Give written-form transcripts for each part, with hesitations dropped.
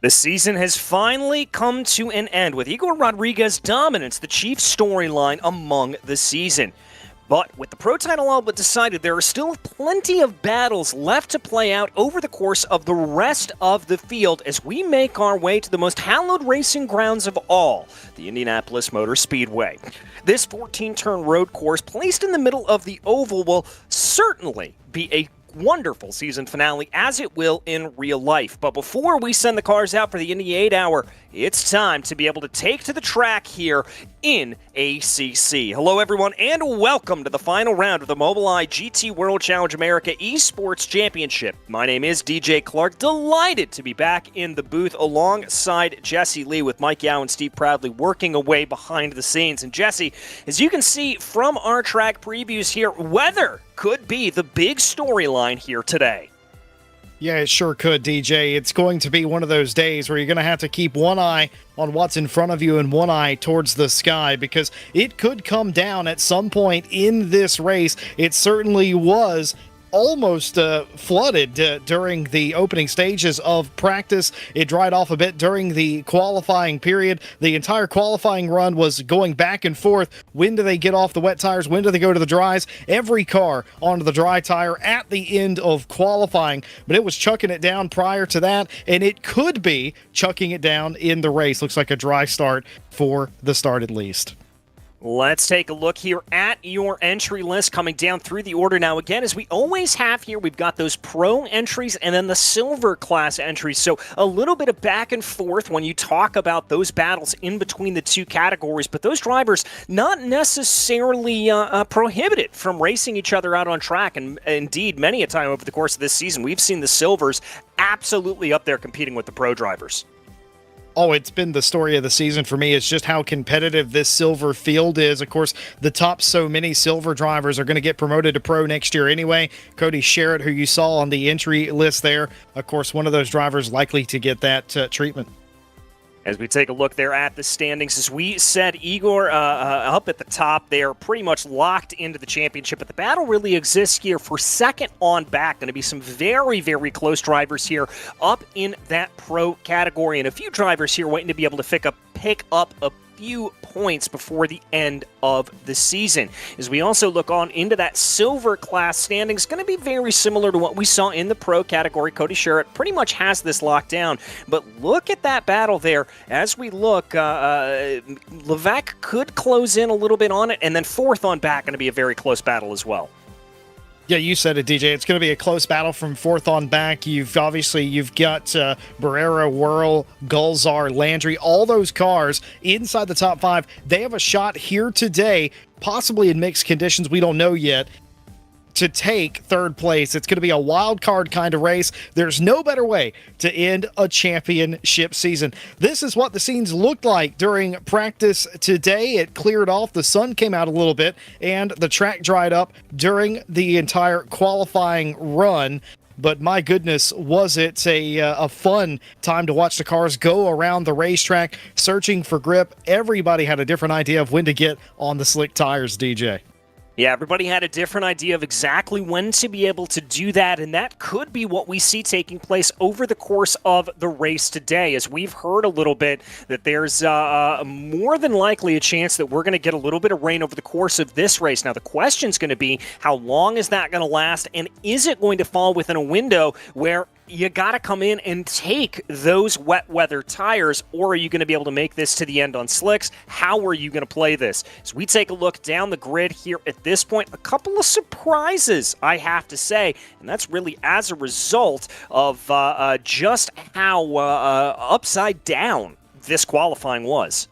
The season has finally come to an end with Igor Rodriguez's dominance, the chief storyline among the season. But with the pro title all but decided, there are still plenty of battles left to play out over the course of the rest of the field as we make our way to the most hallowed racing grounds of all, the Indianapolis Motor Speedway. This 14-turn road course placed in the middle of the oval will certainly be a wonderful season finale, as it will in real life. But before we send the cars out for the Indy 8 Hour, it's time to be able to take to the track here in ACC. Hello, everyone, and welcome to the final round of the Mobileye GT World Challenge America Esports Championship. My name is DJ Clark. Delighted to be back in the booth alongside Jesse Lee with Mike Yao and Steve Proudly working away behind the scenes. And Jesse, as you can see from our track previews here, weather could be the big storyline here today. Yeah, it sure could, DJ. It's going to be one of those days where you're going to have to keep one eye on what's in front of you and one eye towards the sky, because it could come down at some point in this race. It certainly was almost flooded during the opening stages of practice. It dried off a bit during the qualifying period. The entire qualifying run was going back and forth. When do they get off the wet tires? When do they go to the dries? Every car onto the dry tire at the end of qualifying, but it was chucking it down prior to that, and it could be chucking it down in the race. Looks like a dry start for the start at least. Let's take a look here at your entry list coming down through the order. Now, again, as we always have here, we've got those pro entries and then the silver class entries. So a little bit of back and forth when you talk about those battles in between the two categories. But those drivers not necessarily prohibited from racing each other out on track. And indeed, many a time over the course of this season, we've seen the silvers absolutely up there competing with the pro drivers. Oh, it's been the story of the season for me. It's just how competitive this silver field is. Of course, the top so many silver drivers are going to get promoted to pro next year anyway. Cody Sherritt, who you saw on the entry list there, of course, one of those drivers likely to get that treatment. As we take a look there at the standings, as we said, Igor up at the top there, pretty much locked into the championship. But the battle really exists here for second on back. Going to be some very, very close drivers here up in that pro category. And a few drivers here waiting to be able to pick up a few points before the end of the season. As we also look on into that silver class standings, going to be very similar to what we saw in the pro category. Cody Sherritt pretty much has this locked down, but look at that battle there. As we look, Levac could close in a little bit on it, and then fourth on back going to be a very close battle as well. Yeah, you said it, DJ. It's going to be a close battle from fourth on back. You've got Barrera, Whirl, Gulzar, Landry, all those cars inside the top five. They have a shot here today, possibly in mixed conditions. We don't know yet, to take third place. It's going to be a wild card kind of race. There's no better way to end a championship season. This is what the scenes looked like during practice today. It cleared off, the sun came out a little bit, and the track dried up during the entire qualifying run. But my goodness, was it a fun time to watch the cars go around the racetrack searching for grip. Everybody had a different idea of when to get on the slick tires, DJ. Yeah, everybody had a different idea of exactly when to be able to do that, and that could be what we see taking place over the course of the race today, as we've heard a little bit that there's more than likely a chance that we're going to get a little bit of rain over the course of this race. Now, the question's going to be, how long is that going to last, and is it going to fall within a window where you got to come in and take those wet weather tires, or are you going to be able to make this to the end on slicks? How are you going to play this? As we take a look down the grid here at this point, a couple of surprises, I have to say, and that's really as a result of just how upside down this qualifying was.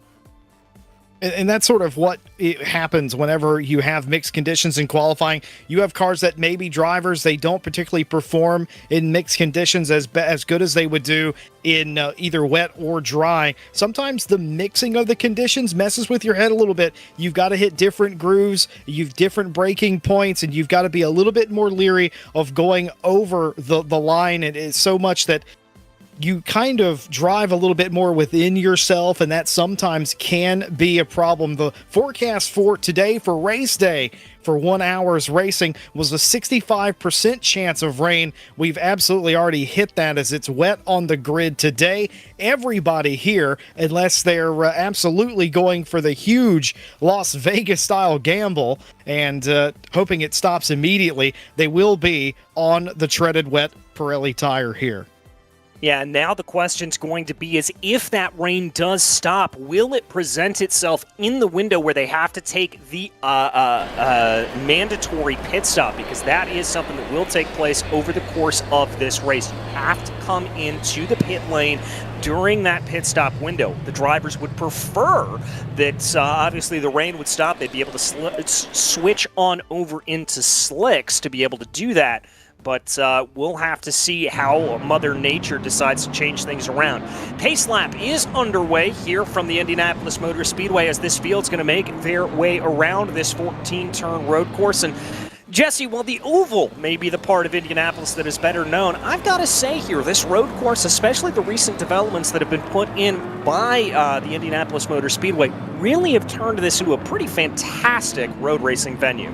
And that's sort of what happens whenever you have mixed conditions in qualifying. You have cars that maybe drivers, they don't particularly perform in mixed conditions as good as they would do in either wet or dry. Sometimes the mixing of the conditions messes with your head a little bit. You've got to hit different grooves, you've different braking points, and you've got to be a little bit more leery of going over the line. It is so much that you kind of drive a little bit more within yourself, and that sometimes can be a problem. The forecast for today, for race day, for 1 hour's racing, was a 65% chance of rain. We've absolutely already hit that as it's wet on the grid today. Everybody here, unless they're absolutely going for the huge Las Vegas-style gamble and hoping it stops immediately, they will be on the treaded wet Pirelli tire here. Yeah, now the question's going to be is if that rain does stop, will it present itself in the window where they have to take the mandatory pit stop? Because that is something that will take place over the course of this race. You have to come into the pit lane during that pit stop window. The drivers would prefer that obviously the rain would stop. They'd be able to switch on over into slicks to be able to do that. But we'll have to see how Mother Nature decides to change things around. Pace lap is underway here from the Indianapolis Motor Speedway as this field's going to make their way around this 14-turn road course. And Jesse, while the oval may be the part of Indianapolis that is better known, I've got to say here, this road course, especially the recent developments that have been put in by the Indianapolis Motor Speedway, really have turned this into a pretty fantastic road racing venue.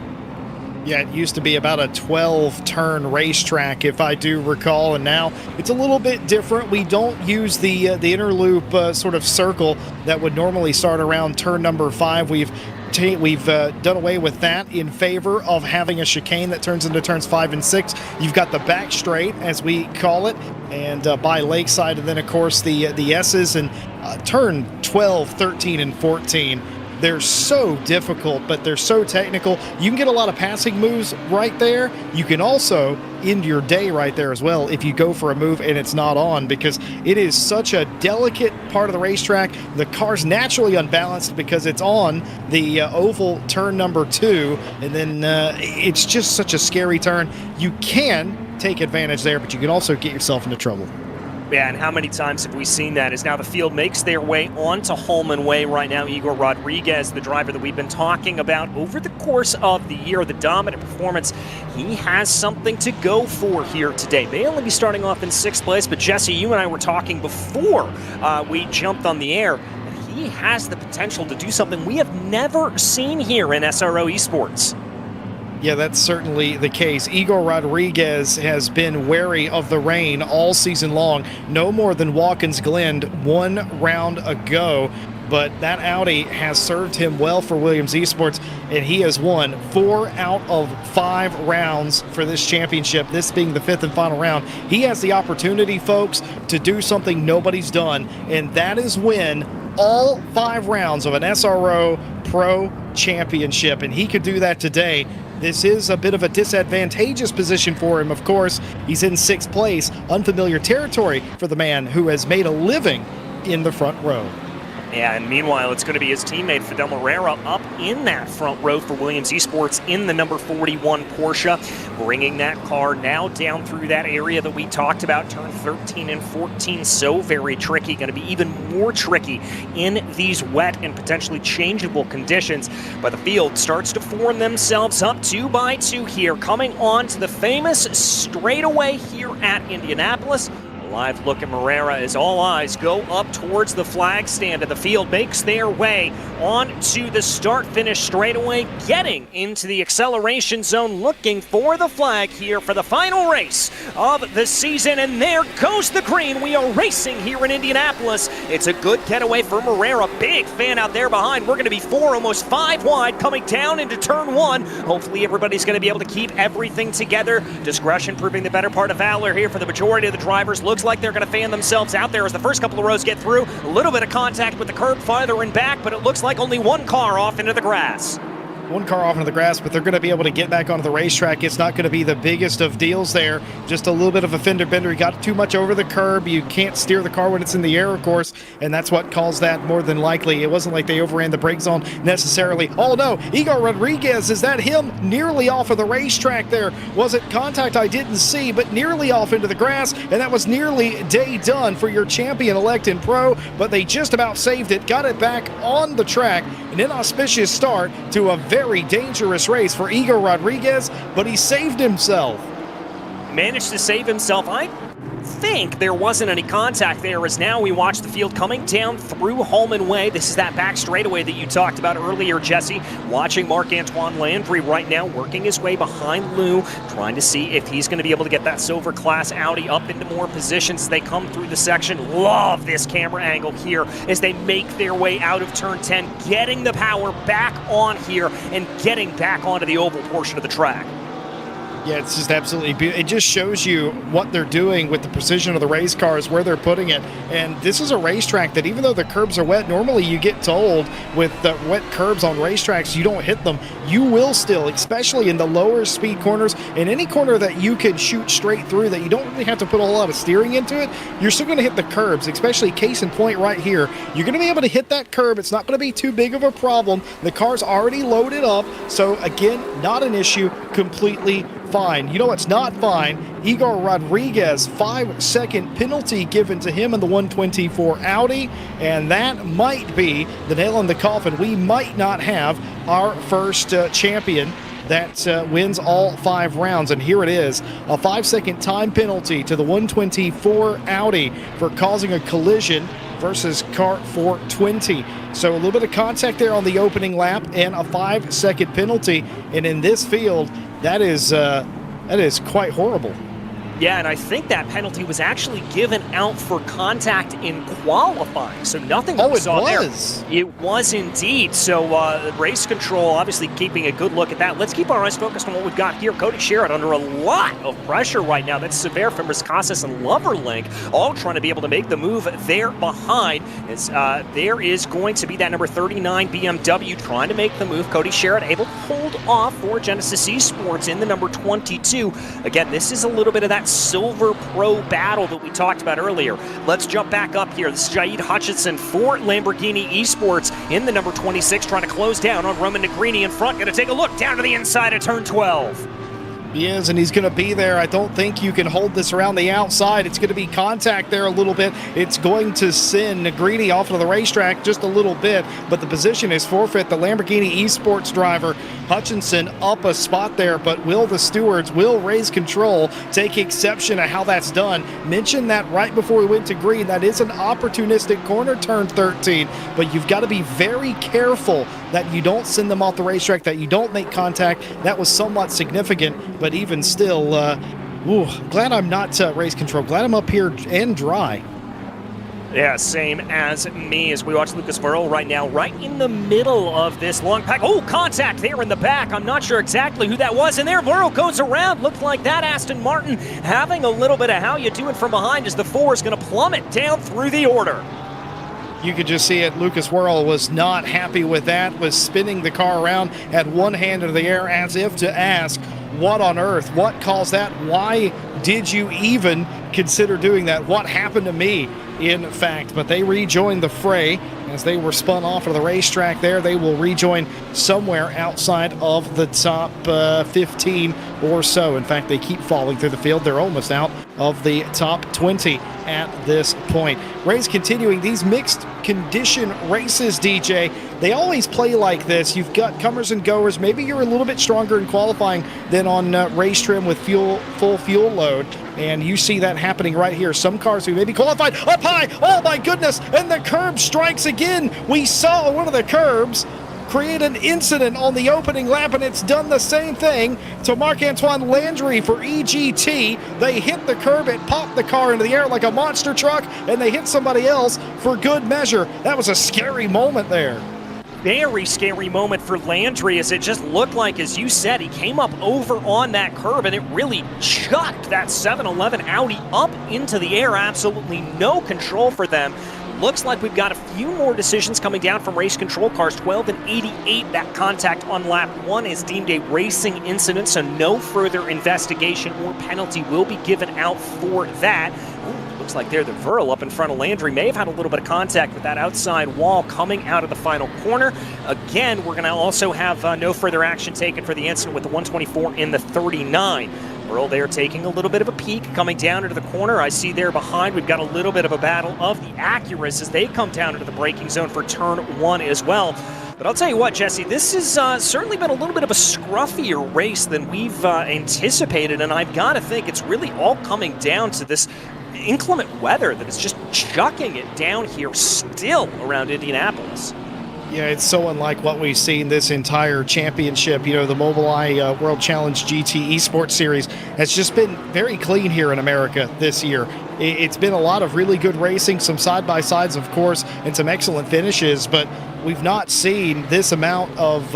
Yeah, it used to be about a 12-turn racetrack, if I do recall, and now it's a little bit different. We don't use the inner loop sort of circle that would normally start around turn number 5. We've done away with that in favor of having a chicane that turns into turns 5 and 6. You've got the back straight, as we call it, and by Lakeside, and then, of course, the S's, and turn 12, 13, and 14. They're so difficult, but they're so technical. You can get a lot of passing moves right there. You can also end your day right there as well if you go for a move and it's not on, because it is such a delicate part of the racetrack. The car's naturally unbalanced because it's on the oval turn number 2, and then it's just such a scary turn. You can take advantage there, but you can also get yourself into trouble. Yeah, and how many times have we seen that as now the field makes their way onto Holman Way right now. Igor Rodriguez, the driver that we've been talking about over the course of the year, the dominant performance, he has something to go for here today. May only be starting off in 6th place, but Jesse, you and I were talking before we jumped on the air. He has the potential to do something we have never seen here in SRO Esports. Yeah, that's certainly the case. Igor Rodriguez has been wary of the rain all season long. No more than Watkins Glen 1 round ago. But that Audi has served him well for Williams Esports, and he has won 4 out of 5 rounds for this championship, this being the 5th and final round. He has the opportunity, folks, to do something nobody's done, and that is win all 5 rounds of an SRO Pro Championship, and he could do that today. This is a bit of a disadvantageous position for him, of course. He's in 6th place, unfamiliar territory for the man who has made a living in the front row. Yeah, and meanwhile, it's going to be his teammate Fidel Moreira up in that front row for Williams Esports in the number 41 Porsche, bringing that car now down through that area that we talked about, turn 13 and 14, so very tricky, going to be even more tricky in these wet and potentially changeable conditions. But the field starts to form themselves up 2 by 2 here, coming on to the famous straightaway here at Indianapolis. Live look at Moreira as all eyes go up towards the flag stand, and the field makes their way onto the start-finish straightaway, getting into the acceleration zone, looking for the flag here for the final race of the season. And there goes the green. We are racing here in Indianapolis. It's a good getaway for Moreira. Big fan out there behind. We're going to be 4, almost 5 wide, coming down into turn 1. Hopefully everybody's going to be able to keep everything together. Discretion proving the better part of valor here for the majority of the drivers. Looks like they're going to fan themselves out there as the first couple of rows get through. A little bit of contact with the curb farther and back, but it looks like only 1 car off into the grass. 1 car off into the grass, but they're going to be able to get back onto the racetrack. It's not going to be the biggest of deals there. Just a little bit of a fender bender. You got too much over the curb. You can't steer the car when it's in the air, of course, and that's what caused that more than likely. It wasn't like they overran the brake zone necessarily. Oh no, Igor Rodriguez, is that him? Nearly off of the racetrack there. Was it contact? I didn't see, but nearly off into the grass, and that was nearly day done for your champion-elect in Pro, but they just about saved it, got it back on the track. An inauspicious start to a very dangerous race for Igor Rodriguez, but he saved himself. Managed to save himself. I think there wasn't any contact there, as now we watch the field coming down through Holman Way. This is that back straightaway that you talked about earlier, Jesse. Watching Marc-Antoine Landry right now working his way behind Lou, trying to see if he's going to be able to get that silver class Audi up into more positions as they come through the section. Love this camera angle here as they make their way out of turn 10, getting the power back on here and getting back onto the oval portion of the track. Yeah, it's just absolutely beautiful. It just shows you what they're doing with the precision of the race cars, where they're putting it. And this is a racetrack that even though the curbs are wet, normally you get told with the wet curbs on racetracks, you don't hit them. You will still, especially in the lower speed corners, in any corner that you can shoot straight through that you don't really have to put a whole lot of steering into it, you're still going to hit the curbs, especially case in point right here. You're going to be able to hit that curb. It's not going to be too big of a problem. The car's already loaded up. So again, not an issue, completely fine. You know what's not fine? Igor Rodriguez, 5-second penalty given to him in the 124 Audi, and that might be the nail in the coffin. We might not have our first champion that wins all 5 rounds, and here it is, a 5-second time penalty to the 124 Audi for causing a collision versus car 420. So a little bit of contact there on the opening lap and a 5-second penalty, and in this field, that is quite horrible. Yeah, and I think that penalty was actually given out for contact in qualifying, so nothing we saw there. It was indeed. So race control obviously keeping a good look at that. Let's keep our eyes focused on what we've got here. Cody Sherritt under a lot of pressure right now. That's Sever, Fimbres, Casas, and Loverlink all trying to be able to make the move there behind. As, there is going to be that number 39 BMW trying to make the move. Cody Sherritt able to hold off for Genesis Esports in the number 22. Again, this is a little bit of that Silver Pro battle that we talked about earlier. Let's jump back up here. This is Jaid Hutchinson for Lamborghini Esports in the number 26, trying to close down on Roman Negrini in front. Going to take a look down to the inside of turn 12. He is, and he's going to be there. I don't think you can hold this around the outside. It's going to be contact there a little bit. It's going to send Negrini off of the racetrack just a little bit, but the position is forfeit. The Lamborghini Esports driver, Hutchinson, up a spot there, but will the stewards will raise control, take exception to how that's done. Mentioned that right before we went to green. That is an opportunistic corner turn 13, but you've got to be very careful that you don't send them off the racetrack, that you don't make contact. That was somewhat significant, but even still, glad I'm not race control. Glad I'm up here and dry. Yeah, same as me as we watch Lucas Verl right now, right in the middle of this long pack. Oh, contact there in the back. I'm not sure exactly who that was. And there, Verl goes around. Looked like that Aston Martin having a little bit of how you do it from behind as the 4 is going to plummet down through the order. You could just see it. Lucas Worrell was not happy with that, was spinning the car around, had one hand in the air as if to ask, what on earth? What caused that? Why did you even consider doing that? What happened to me, in fact? But they rejoined the fray as they were spun off of the racetrack there. They will rejoin somewhere outside of the top 15 or so. In fact, they keep falling through the field. They're almost out of the top 20 at this point. Race continuing. These mixed condition races, DJ, they always play like this. You've got comers and goers. Maybe you're a little bit stronger in qualifying than on race trim with full fuel load. And you see that happening right here. Some cars who maybe qualified up high. Oh my goodness. And the curb strikes again. We saw one of the curbs create an incident on the opening lap, and it's done the same thing to Marc-Antoine Landry for EGT. They hit the curb, it popped the car into the air like a monster truck, and they hit somebody else for good measure. That was a scary moment there. Very scary moment for Landry, as it just looked like, as you said, he came up over on that curb and it really chucked that 711 Audi up into the air. Absolutely no control for them. Looks like we've got a few more decisions coming down from race control cars. 12 and 88, that contact on lap 1 is deemed a racing incident, so no further investigation or penalty will be given out for that. Ooh, looks like there the Verl up in front of Landry may have had a little bit of contact with that outside wall coming out of the final corner. Again, we're going to also have no further action taken for the incident with the 124 in the 39. Verl there taking a little bit of a peek, coming down into the corner. I see there behind we've got a little bit of a battle of the Acuras as they come down into the braking zone for turn 1 as well. But I'll tell you what, Jesse, this has certainly been a little bit of a scruffier race than we've anticipated, and I've got to think it's really all coming down to this inclement weather that is just chucking it down here still around Indianapolis. Yeah, it's so unlike what we've seen this entire championship. You know, the Mobileye World Challenge GT Esports Series has just been very clean here in America this year. It's been a lot of really good racing, some side-by-sides, of course, and some excellent finishes, but we've not seen this amount of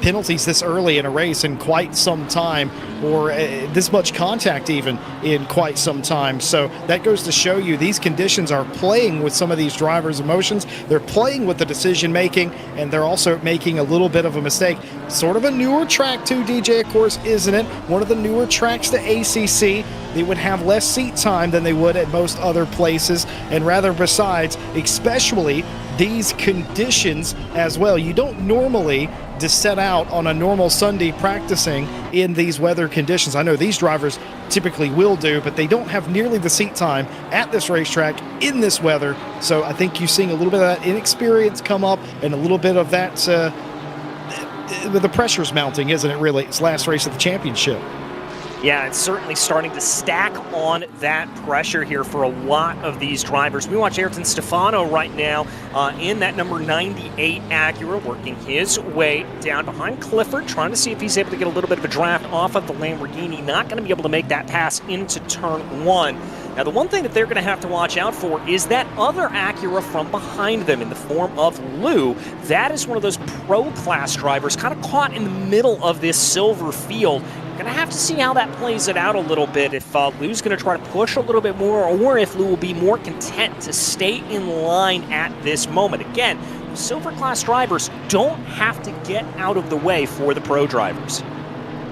penalties this early in a race in quite some time, or this much contact even in quite some time. So that goes to show you these conditions are playing with some of these drivers' emotions. They're playing with the decision making, and they're also making a little bit of a mistake. Sort of a newer track too, DJ, of course, isn't it? One of the newer tracks to ACC. They would have less seat time than they would at most other places, and rather besides, especially these conditions as well. You don't normally just set out on a normal Sunday practicing in these weather conditions. I know these drivers typically will do, but they don't have nearly the seat time at this racetrack in this weather. So I think you're seeing a little bit of that inexperience come up, and a little bit of that, the pressure's mounting, isn't it really? It's last race of the championship. Yeah, it's certainly starting to stack on that pressure here for a lot of these drivers. We watch Ayrton Stefano right now in that number 98 Acura, working his way down behind Clifford, trying to see if he's able to get a little bit of a draft off of the Lamborghini. Not going to be able to make that pass into turn one. Now, the one thing that they're going to have to watch out for is that other Acura from behind them in the form of Lou. That is one of those pro-class drivers kind of caught in the middle of this silver field. Going to have to see how that plays it out a little bit, if Lou's going to try to push a little bit more, or if Lou will be more content to stay in line at this moment. Again, silver class drivers don't have to get out of the way for the pro drivers.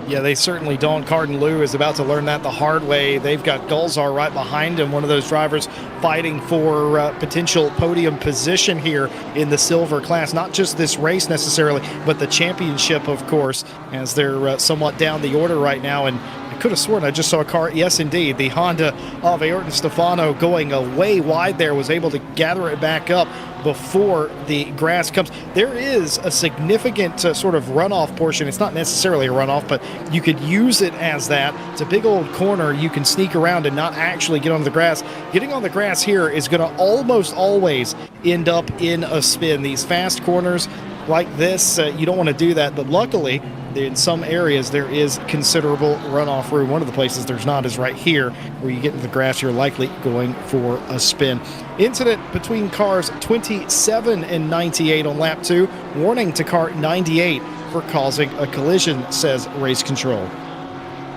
Yeah, they certainly don't. Cardin Lou is about to learn that the hard way. They've got Gulzar right behind him, one of those drivers fighting for potential podium position here in the silver class. Not just this race necessarily, but the championship, of course, as they're somewhat down the order right now. And I could have sworn I just saw a car. Yes, indeed. The Honda of Ayrton Stefano going way wide there, was able to gather it back up before the grass comes. There is a significant sort of runoff portion. It's not necessarily a runoff, but you could use it as that. It's a big old corner. You can sneak around and not actually get on the grass. Getting on the grass here is going to almost always end up in a spin. These fast corners like this, you don't want to do that, but luckily in some areas there is considerable runoff room. One of the places there's not is right here, where you get into the grass, you're likely going for a spin. Incident between cars 27 and 98 on lap 2. Warning to car 98 for causing a collision, says race control.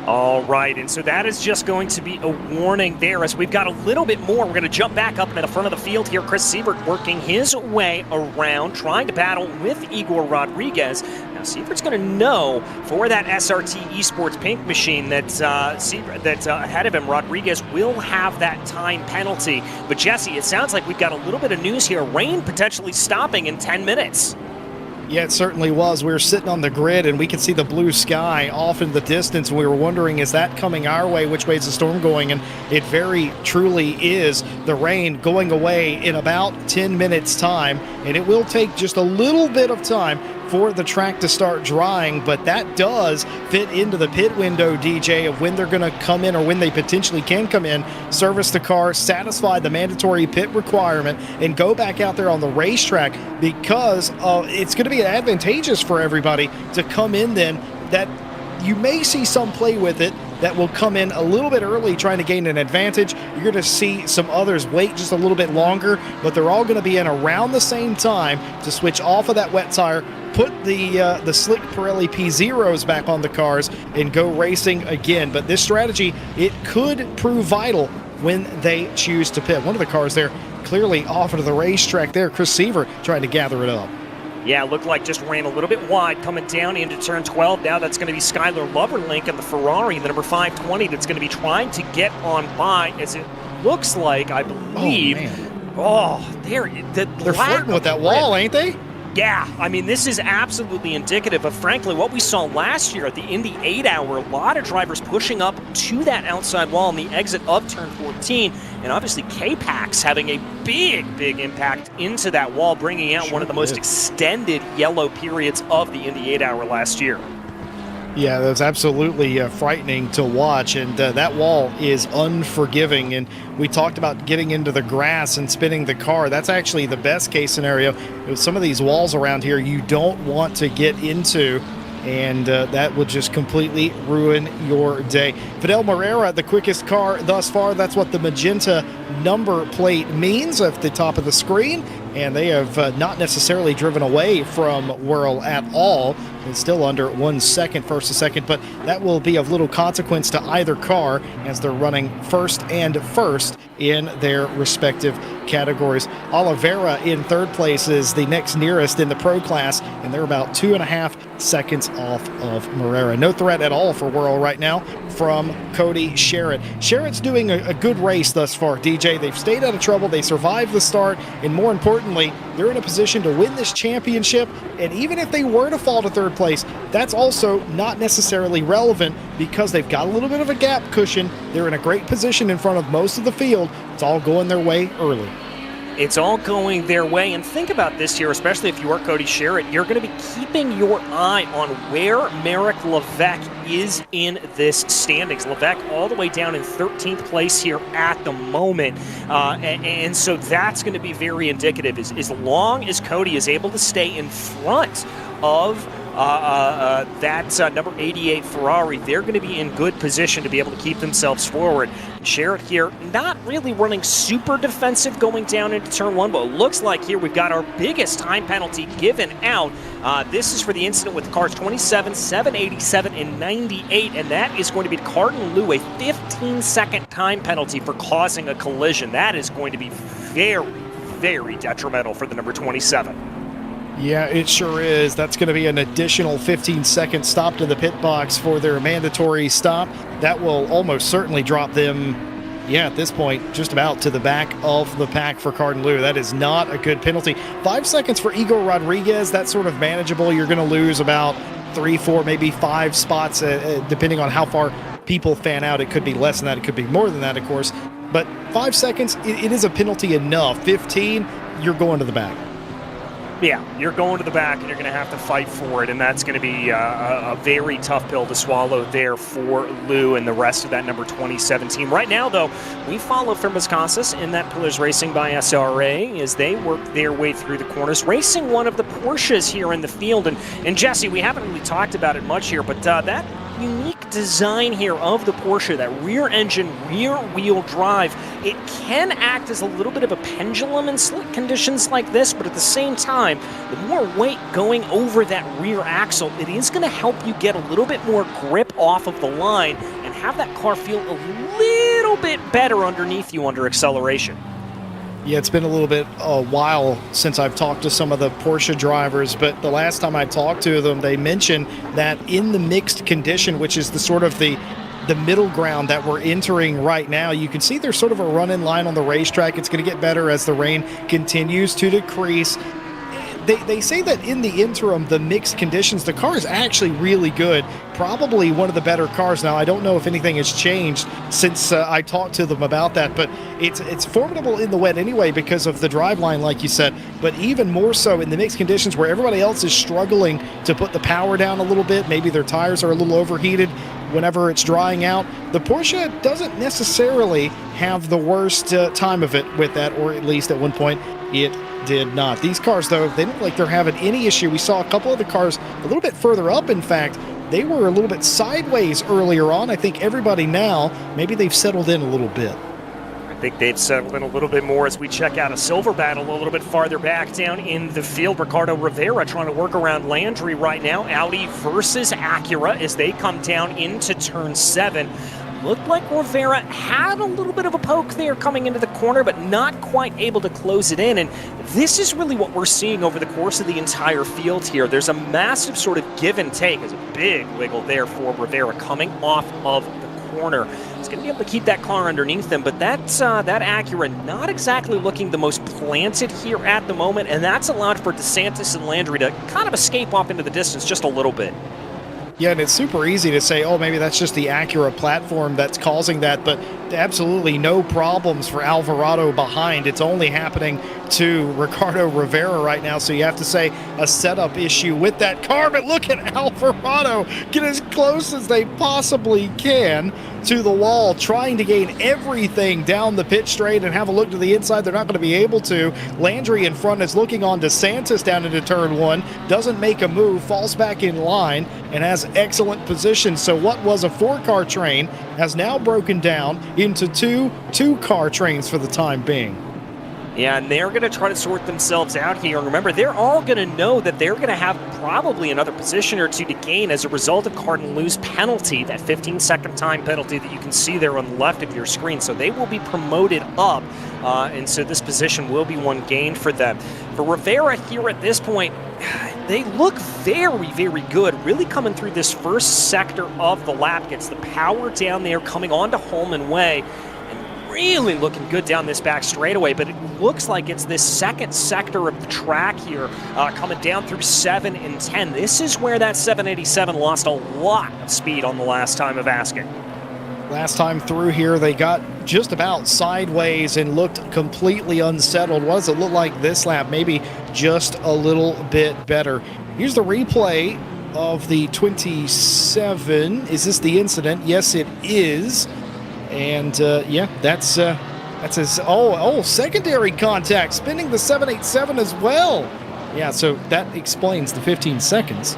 All right, and so that is just going to be a warning there, as we've got a little bit more. We're going to jump back up into the front of the field here. Chris Siebert working his way around, trying to battle with Igor Rodriguez. Now, Siebert's going to know for that SRT Esports pink machine that's ahead of him, Rodriguez will have that time penalty. But, Jesse, it sounds like we've got a little bit of news here. Rain potentially stopping in 10 minutes. Yeah, it certainly was. We were sitting on the grid, and we could see the blue sky off in the distance. We were wondering, is that coming our way? Which way is the storm going? And it very truly is. The rain going away in about 10 minutes' time, and it will take just a little bit of time for the track to start drying, but that does fit into the pit window, DJ, of when they're going to come in, or when they potentially can come in, service the car, satisfy the mandatory pit requirement, and go back out there on the racetrack, because it's going to be advantageous for everybody to come in then. That you may see some play with it that will come in a little bit early trying to gain an advantage. You're going to see some others wait just a little bit longer, but they're all going to be in around the same time to switch off of that wet tire, put the slick Pirelli P0s back on the cars, and go racing again. But this strategy, it could prove vital when they choose to pit. One of the cars there clearly off of the racetrack there, Chris Seaver trying to gather it up. Yeah, it looked like just ran a little bit wide coming down into turn 12. Now that's going to be Skylar Loverlink and the Ferrari, the number 520, that's going to be trying to get on by, as it looks like, I believe. They're flirting with that wall, ain't they? Yeah, I mean, this is absolutely indicative of, frankly, what we saw last year at the Indy 8-hour. A lot of drivers pushing up to that outside wall on the exit of turn 14, and obviously K-Pax having a big impact into that wall, bringing out one of the most extended yellow periods of the Indy 8-hour last year. Yeah, that's absolutely frightening to watch, and that wall is unforgiving. And we talked about getting into the grass and spinning the car. That's actually the best case scenario. With some of these walls around here, you don't want to get into, and that would just completely ruin your day. Fidel Morera, the quickest car thus far. That's what the magenta number plate means at the top of the screen, and they have not necessarily driven away from Whirl at all. It's still under 1 second, first to second, but that will be of little consequence to either car as they're running first and first in their respective categories. Oliveira in third place is the next nearest in the pro class, and they're about 2.5 seconds off of Morera. No threat at all for Whirl right now from Cody Sherritt. Sherritt's doing a good race thus far, DJ. They've stayed out of trouble. They survived the start, and more importantly, they're in a position to win this championship. And even if they were to fall to third place, that's also not necessarily relevant because they've got a little bit of a gap cushion. They're in a great position in front of most of the field. It's all going their way early. It's all going their way, and think about this here, especially if you are Cody Sherritt, you're going to be keeping your eye on where Marek Levesque is in this standings. Levesque all the way down in 13th place here at the moment, and so that's going to be very indicative. As long as Cody is able to stay in front of that number 88 Ferrari, they're going to be in good position to be able to keep themselves forward. Sherritt here, not really running super defensive going down into turn one, but it looks like here we've got our biggest time penalty given out. This is for the incident with cars 27, 787, and 98, and that is going to be Cardin Lou, a 15-second time penalty for causing a collision. That is going to be very, very detrimental for the number 27. Yeah, it sure is. That's going to be an additional 15-second stop to the pit box for their mandatory stop. That will almost certainly drop them, at this point, just about to the back of the pack for Cardin Lou. That is not a good penalty. 5 seconds for Igor Rodriguez. That's sort of manageable. You're going to lose about 3, 4, maybe 5 spots, depending on how far people fan out. It could be less than that. It could be more than that, of course. But 5 seconds, it is a penalty enough. 15, you're going to the back. Yeah, you're going to the back and you're going to have to fight for it, and that's going to be a very tough pill to swallow there for Lou and the rest of that number 27 team. Right now, though, we follow Firmas Casas in that Pillars Racing by SRA as they work their way through the corners, racing one of the Porsches here in the field. And Jesse, we haven't really talked about it much here, but that unique design here of the Porsche, that rear engine, rear wheel drive, it can act as a little bit of a pendulum in slick conditions like this, but at the same time, the more weight going over that rear axle, it is going to help you get a little bit more grip off of the line and have that car feel a little bit better underneath you under acceleration. Yeah, it's been a little bit a while since I've talked to some of the Porsche drivers, but the last time I talked to them, they mentioned that in the mixed condition, which is the sort of the middle ground that we're entering right now, you can see there's sort of a run-in line on the racetrack. It's going to get better as the rain continues to decrease. They say that in the interim, the mixed conditions, the car is actually really good. Probably one of the better cars. Now, I don't know if anything has changed since I talked to them about that, but it's formidable in the wet anyway because of the driveline, like you said, but even more so in the mixed conditions where everybody else is struggling to put the power down a little bit. Maybe their tires are a little overheated whenever it's drying out. The Porsche doesn't necessarily have the worst time of it with that, or at least at one point it did not. These cars, though, they look like they're having any issue. We saw a couple of the cars a little bit further up, in fact. They were a little bit sideways earlier on. I think everybody now, maybe they've settled in a little bit. I think they've settled in a little bit more as we check out a silver battle a little bit farther back down in the field. Ricardo Rivera trying to work around Landry right now. Audi versus Acura as they come down into turn 7. Looked like Rivera had a little bit of a poke there coming into the corner, but not quite able to close it in. And this is really what we're seeing over the course of the entire field here. There's a massive sort of give and take. There's a big wiggle there for Rivera coming off of the corner. He's going to be able to keep that car underneath him, but that Acura not exactly looking the most planted here at the moment, and that's allowed for DeSantis and Landry to kind of escape off into the distance just a little bit. Yeah, and it's super easy to say, oh, maybe that's just the Acura platform that's causing that, but absolutely no problems for Alvarado behind. It's only happening to Ricardo Rivera right now, so you have to say a setup issue with that car, but look at Alvarado get as close as they possibly can to the wall, trying to gain everything down the pit straight and have a look to the inside. They're not going to be able to. Landry in front is looking on DeSantis down into turn one, doesn't make a move, falls back in line, and has excellent position. So what was a 4-car train has now broken down into two-car trains for the time being. Yeah, and they're going to try to sort themselves out here. And remember, they're all going to know that they're going to have probably another position or two to gain as a result of Cardin Lou's penalty, that 15-second time penalty that you can see there on the left of your screen. So they will be promoted up, and so this position will be one gained for them. For Rivera here at this point, they look very, very good, really coming through this first sector of the lap. Gets the power down there, coming onto Holman Way. Really looking good down this back straightaway, but it looks like it's this second sector of the track here, coming down through 7 and 10. This is where that 787 lost a lot of speed on the last time of asking. Last time through here, they got just about sideways and looked completely unsettled. What does it look like this lap? Maybe just a little bit better. Here's the replay of the 27. Is this the incident? Yes, it is. And yeah, that's his secondary contact, spinning the 787 as well. Yeah, so that explains the 15 seconds.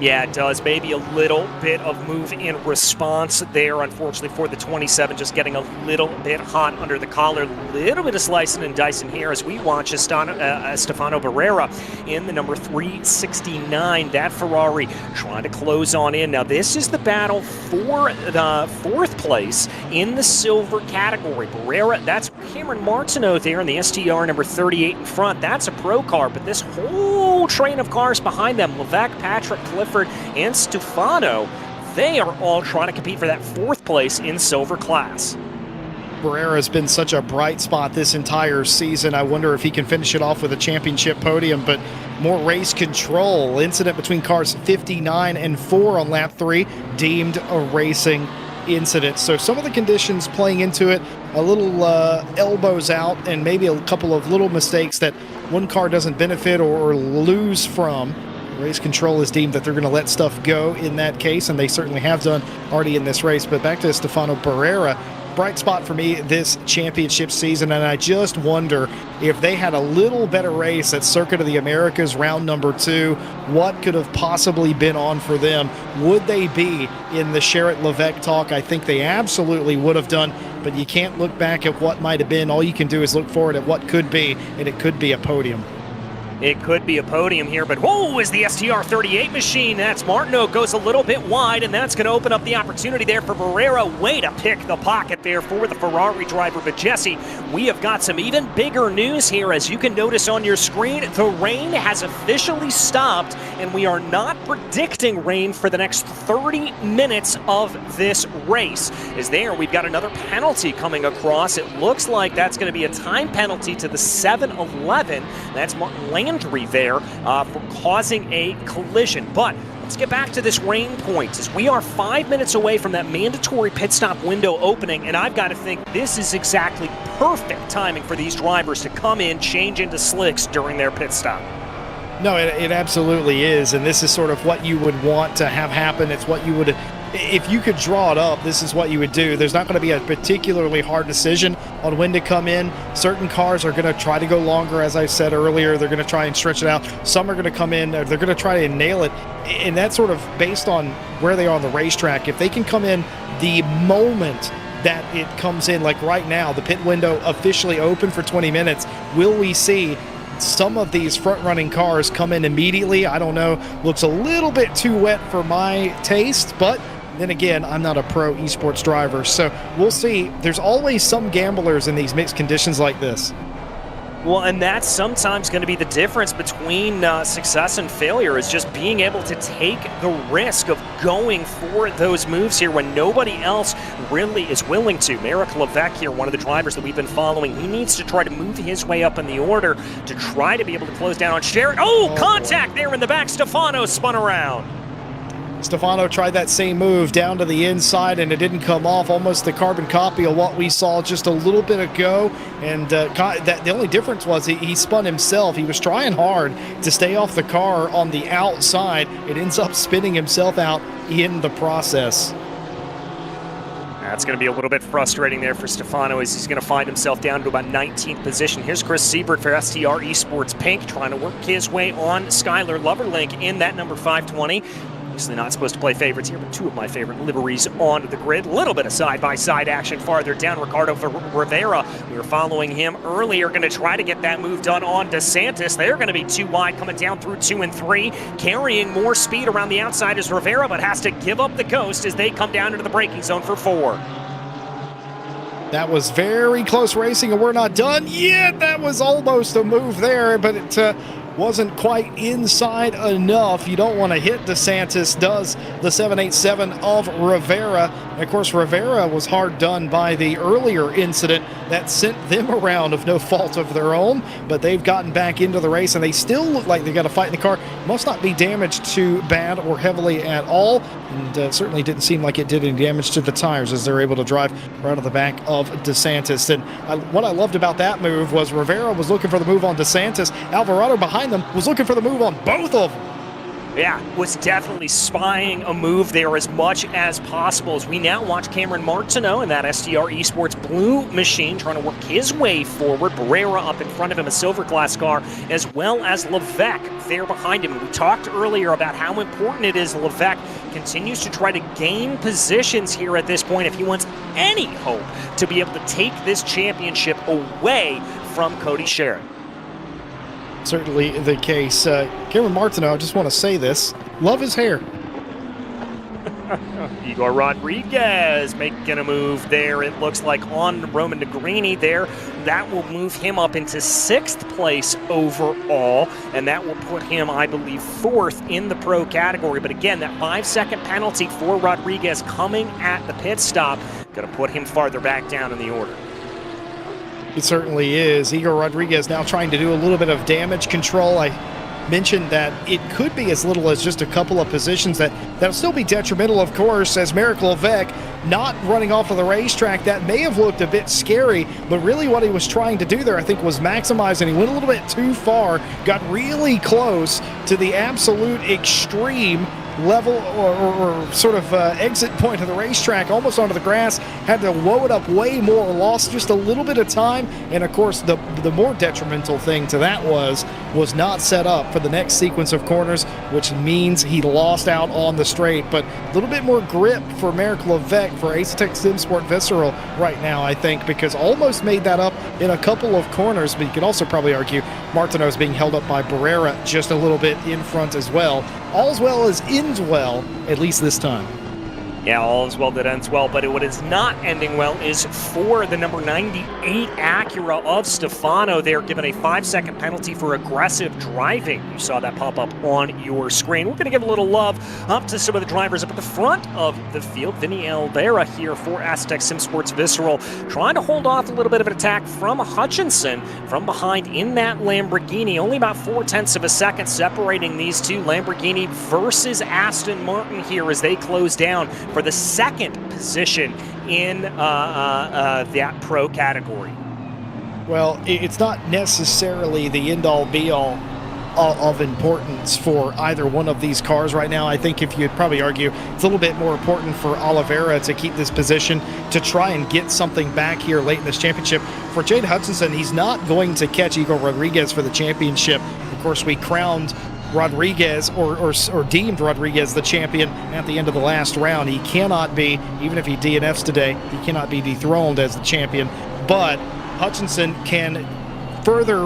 Yeah, it does. Maybe a little bit of move in response there, unfortunately, for the 27, just getting a little bit hot under the collar. A little bit of slicing and dicing here as we watch Stefano Barrera in the number 369. That Ferrari trying to close on in. Now, this is the battle for the 4th place in the silver category. Barrera, that's Cameron Martineau there in the STR number 38 in front. That's a pro car, but this whole train of cars behind them, Levesque, Patrick, Clifford, and Stefano, they are all trying to compete for that 4th place in silver class. Barrera has been such a bright spot this entire season. I wonder if he can finish it off with a championship podium, but more race control. Incident between cars 59 and 4 on lap 3, deemed a racing incident. So some of the conditions playing into it, a little elbows out and maybe a couple of little mistakes that one car doesn't benefit or lose from. Race control is deemed that they're going to let stuff go in that case, and they certainly have done already in this race. But back to Stefano Barrera, bright spot for me this championship season, and I just wonder if they had a little better race at Circuit of the Americas round number 2, what could have possibly been on for them? Would they be in the Sherritt Levesque talk? I think they absolutely would have done, but you can't look back at what might have been. All you can do is look forward at what could be, and it could be a podium. It could be a podium here, but whoa, is the STR-38 machine. That's Martineau, goes a little bit wide, and that's going to open up the opportunity there for Barrera. Way to pick the pocket there for the Ferrari driver. But Jesse, we have got some even bigger news here. As you can notice on your screen, the rain has officially stopped, and we are not predicting rain for the next 30 minutes of this race. As there, we've got another penalty coming across. It looks like that's going to be a time penalty to the 7-11. That's Martin Landry there for causing a collision. But let's get back to this rain point, as we are 5 minutes away from that mandatory pit stop window opening, and I've got to think this is exactly perfect timing for these drivers to come in, change into slicks during their pit stop. No, it absolutely is, and this is sort of what you would want to have happen. It's what you would, if you could draw it up, this is what you would do. There's not going to be a particularly hard decision on when to come in. Certain cars are going to try to go longer, as I said earlier. They're going to try and stretch it out. Some are going to come in, they're going to try and nail it, and that's sort of based on where they are on the racetrack. If they can come in the moment that it comes in, like right now, the pit window officially open for 20 minutes, will we see some of these front-running cars come in immediately? I don't know. Looks a little bit too wet for my taste, but then again, I'm not a pro esports driver, so we'll see. There's always some gamblers in these mixed conditions like this. Well, and that's sometimes going to be the difference between success and failure, is just being able to take the risk of going for those moves here when nobody else really is willing to. Merrick Levesque here, one of the drivers that we've been following, he needs to try to move his way up in the order to try to be able to close down on Sherritt. Oh, contact there in the back. Stefano spun around. Stefano tried that same move down to the inside, and it didn't come off. Almost the carbon copy of what we saw just a little bit ago. And the only difference was he spun himself. He was trying hard to stay off the car on the outside. It ends up spinning himself out in the process. That's going to be a little bit frustrating there for Stefano as he's going to find himself down to about 19th position. Here's Chris Siebert for STR Esports Pink trying to work his way on Skylar Loverlink in that number 520. Obviously not supposed to play favorites here, but two of my favorite liveries on the grid. A little bit of side-by-side action farther down. Ricardo Rivera, we were following him earlier, going to try to get that move done on DeSantis. They're going to be too wide coming down through 2 and 3. Carrying more speed around the outside is Rivera, but has to give up the coast as they come down into the braking zone for 4. That was very close racing, and we're not done yet. That was almost a move there, but it wasn't quite inside enough. You don't want to hit DeSantis, does the 787 of Rivera. And of course, Rivera was hard done by the earlier incident that sent them around of no fault of their own, but they've gotten back into the race, and they still look like they've got a fight in the car. Must not be damaged too bad or heavily at all, and certainly didn't seem like it did any damage to the tires as they're able to drive right on the back of DeSantis. And what I loved about that move was Rivera was looking for the move on DeSantis. Alvarado behind them was looking for the move on both of them. Yeah, was definitely spying a move there as much as possible as we now watch Cameron Martineau in that STR Esports blue machine trying to work his way forward. Barrera up in front of him, a silver class car, as well as Levesque there behind him. We talked earlier about how important it is Levesque continues to try to gain positions here at this point if he wants any hope to be able to take this championship away from Cody Sherritt. Certainly the case. Cameron Martineau, I just want to say this. Love his hair. Igor Rodriguez making a move there, it looks like, on Roman Negrini there. That will move him up into 6th place overall, and that will put him, I believe, 4th in the pro category. But again, that 5-second penalty for Rodriguez coming at the pit stop, going to put him farther back down in the order. It certainly is. Igor Rodriguez now trying to do a little bit of damage control. I mentioned that it could be as little as just a couple of positions that'll still be detrimental, of course, as Merrick Levesque not running off of the racetrack. That may have looked a bit scary, but really what he was trying to do there, I think, was maximize, and he went a little bit too far, got really close to the absolute extreme level or sort of exit point of the racetrack, almost onto the grass, had to load it up way more, lost just a little bit of time, and of course the more detrimental thing to that was not set up for the next sequence of corners, which means he lost out on the straight. But a little bit more grip for Merrick Levesque for Ace Tech Sim Sport Visceral right now, I think, because almost made that up in a couple of corners. But you could also probably argue Martineau is being held up by Barrera just a little bit in front as well. All's well as ends well, at least this time. Yeah, all is well that ends well, but what is not ending well is for the number 98 Acura of Stefano. They're given a 5-second penalty for aggressive driving. You saw that pop up on your screen. We're going to give a little love up to some of the drivers up at the front of the field. Vinny Elvera here for Aztec Sim Sports Visceral, trying to hold off a little bit of an attack from Hutchinson from behind in that Lamborghini. Only about 0.4 of a second separating these two. Lamborghini versus Aston Martin here as they close down for the 2nd position in that pro category. Well, it's not necessarily the end-all be-all of importance for either one of these cars right now. I think if you'd probably argue it's a little bit more important for Oliveira to keep this position, to try and get something back here late in this championship. For Jade Hutchinson, he's not going to catch Igor Rodriguez for the championship. Of course, we crowned Rodriguez or deemed Rodriguez the champion at the end of the last round. He cannot be, even if he DNFs today, he cannot be dethroned as the champion. But Hutchinson can further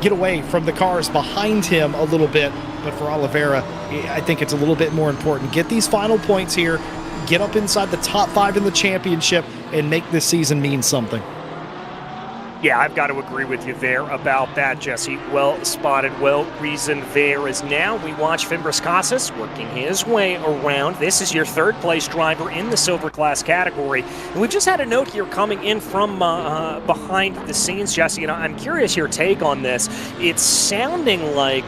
get away from the cars behind him a little bit. But for Oliveira, I think it's a little bit more important. Get these final points here, get up inside the top 5 in the championship, and make this season mean something. Yeah, I've got to agree with you there about that, Jesse. Well spotted, well reasoned there. As now we watch Fimbres Casas working his way around. This is your third place driver in the silver class category. And we've just had a note here coming in from behind the scenes, Jesse, and I'm curious your take on this. It's sounding like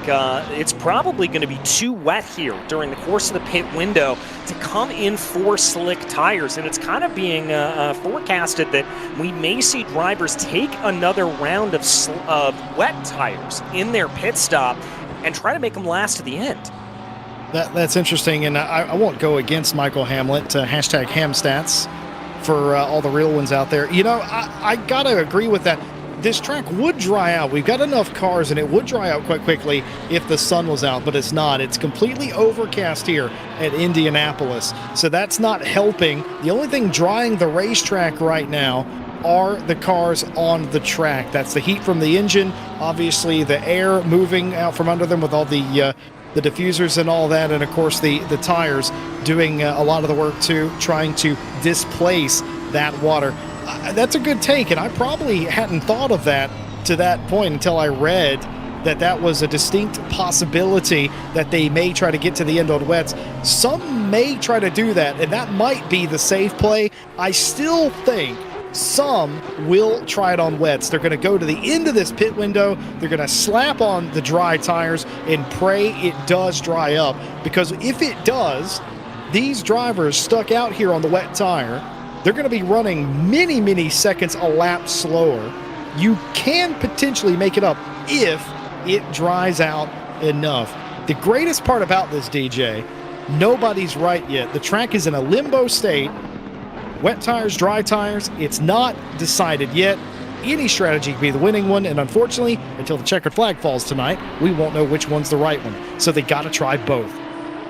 it's probably going to be too wet here during the course of the pit window to come in for slick tires, and it's kind of being forecasted that we may see drivers take another round of wet tires in their pit stop and try to make them last to the end. That's interesting, and I won't go against Michael Hamlet, hashtag Hamstats, for all the real ones out there. You know, I got to agree with that. This track would dry out. We've got enough cars, and it would dry out quite quickly if the sun was out, but it's not. It's completely overcast here at Indianapolis, so that's not helping. The only thing drying the racetrack right now are the cars on the track. That's the heat from the engine, obviously the air moving out from under them with all the diffusers and all that, and of course the tires doing a lot of the work too, trying to displace that water. That's a good take, and I probably hadn't thought of that to that point until I read that was a distinct possibility that they may try to get to the end on wets. Some may try to do that, and that might be the safe play. I still think some will try it on wets. They're going to go to the end of this pit window. They're going to slap on the dry tires and pray it does dry up. Because if it does, these drivers stuck out here on the wet tire, they're going to be running many, many seconds a lap slower. You can potentially make it up if it dries out enough. The greatest part about this, DJ, nobody's right yet. The track is in a limbo state. Wet tires, dry tires, it's not decided yet. Any strategy could be the winning one, and unfortunately, until the checkered flag falls tonight, we won't know which one's the right one. So they got to try both.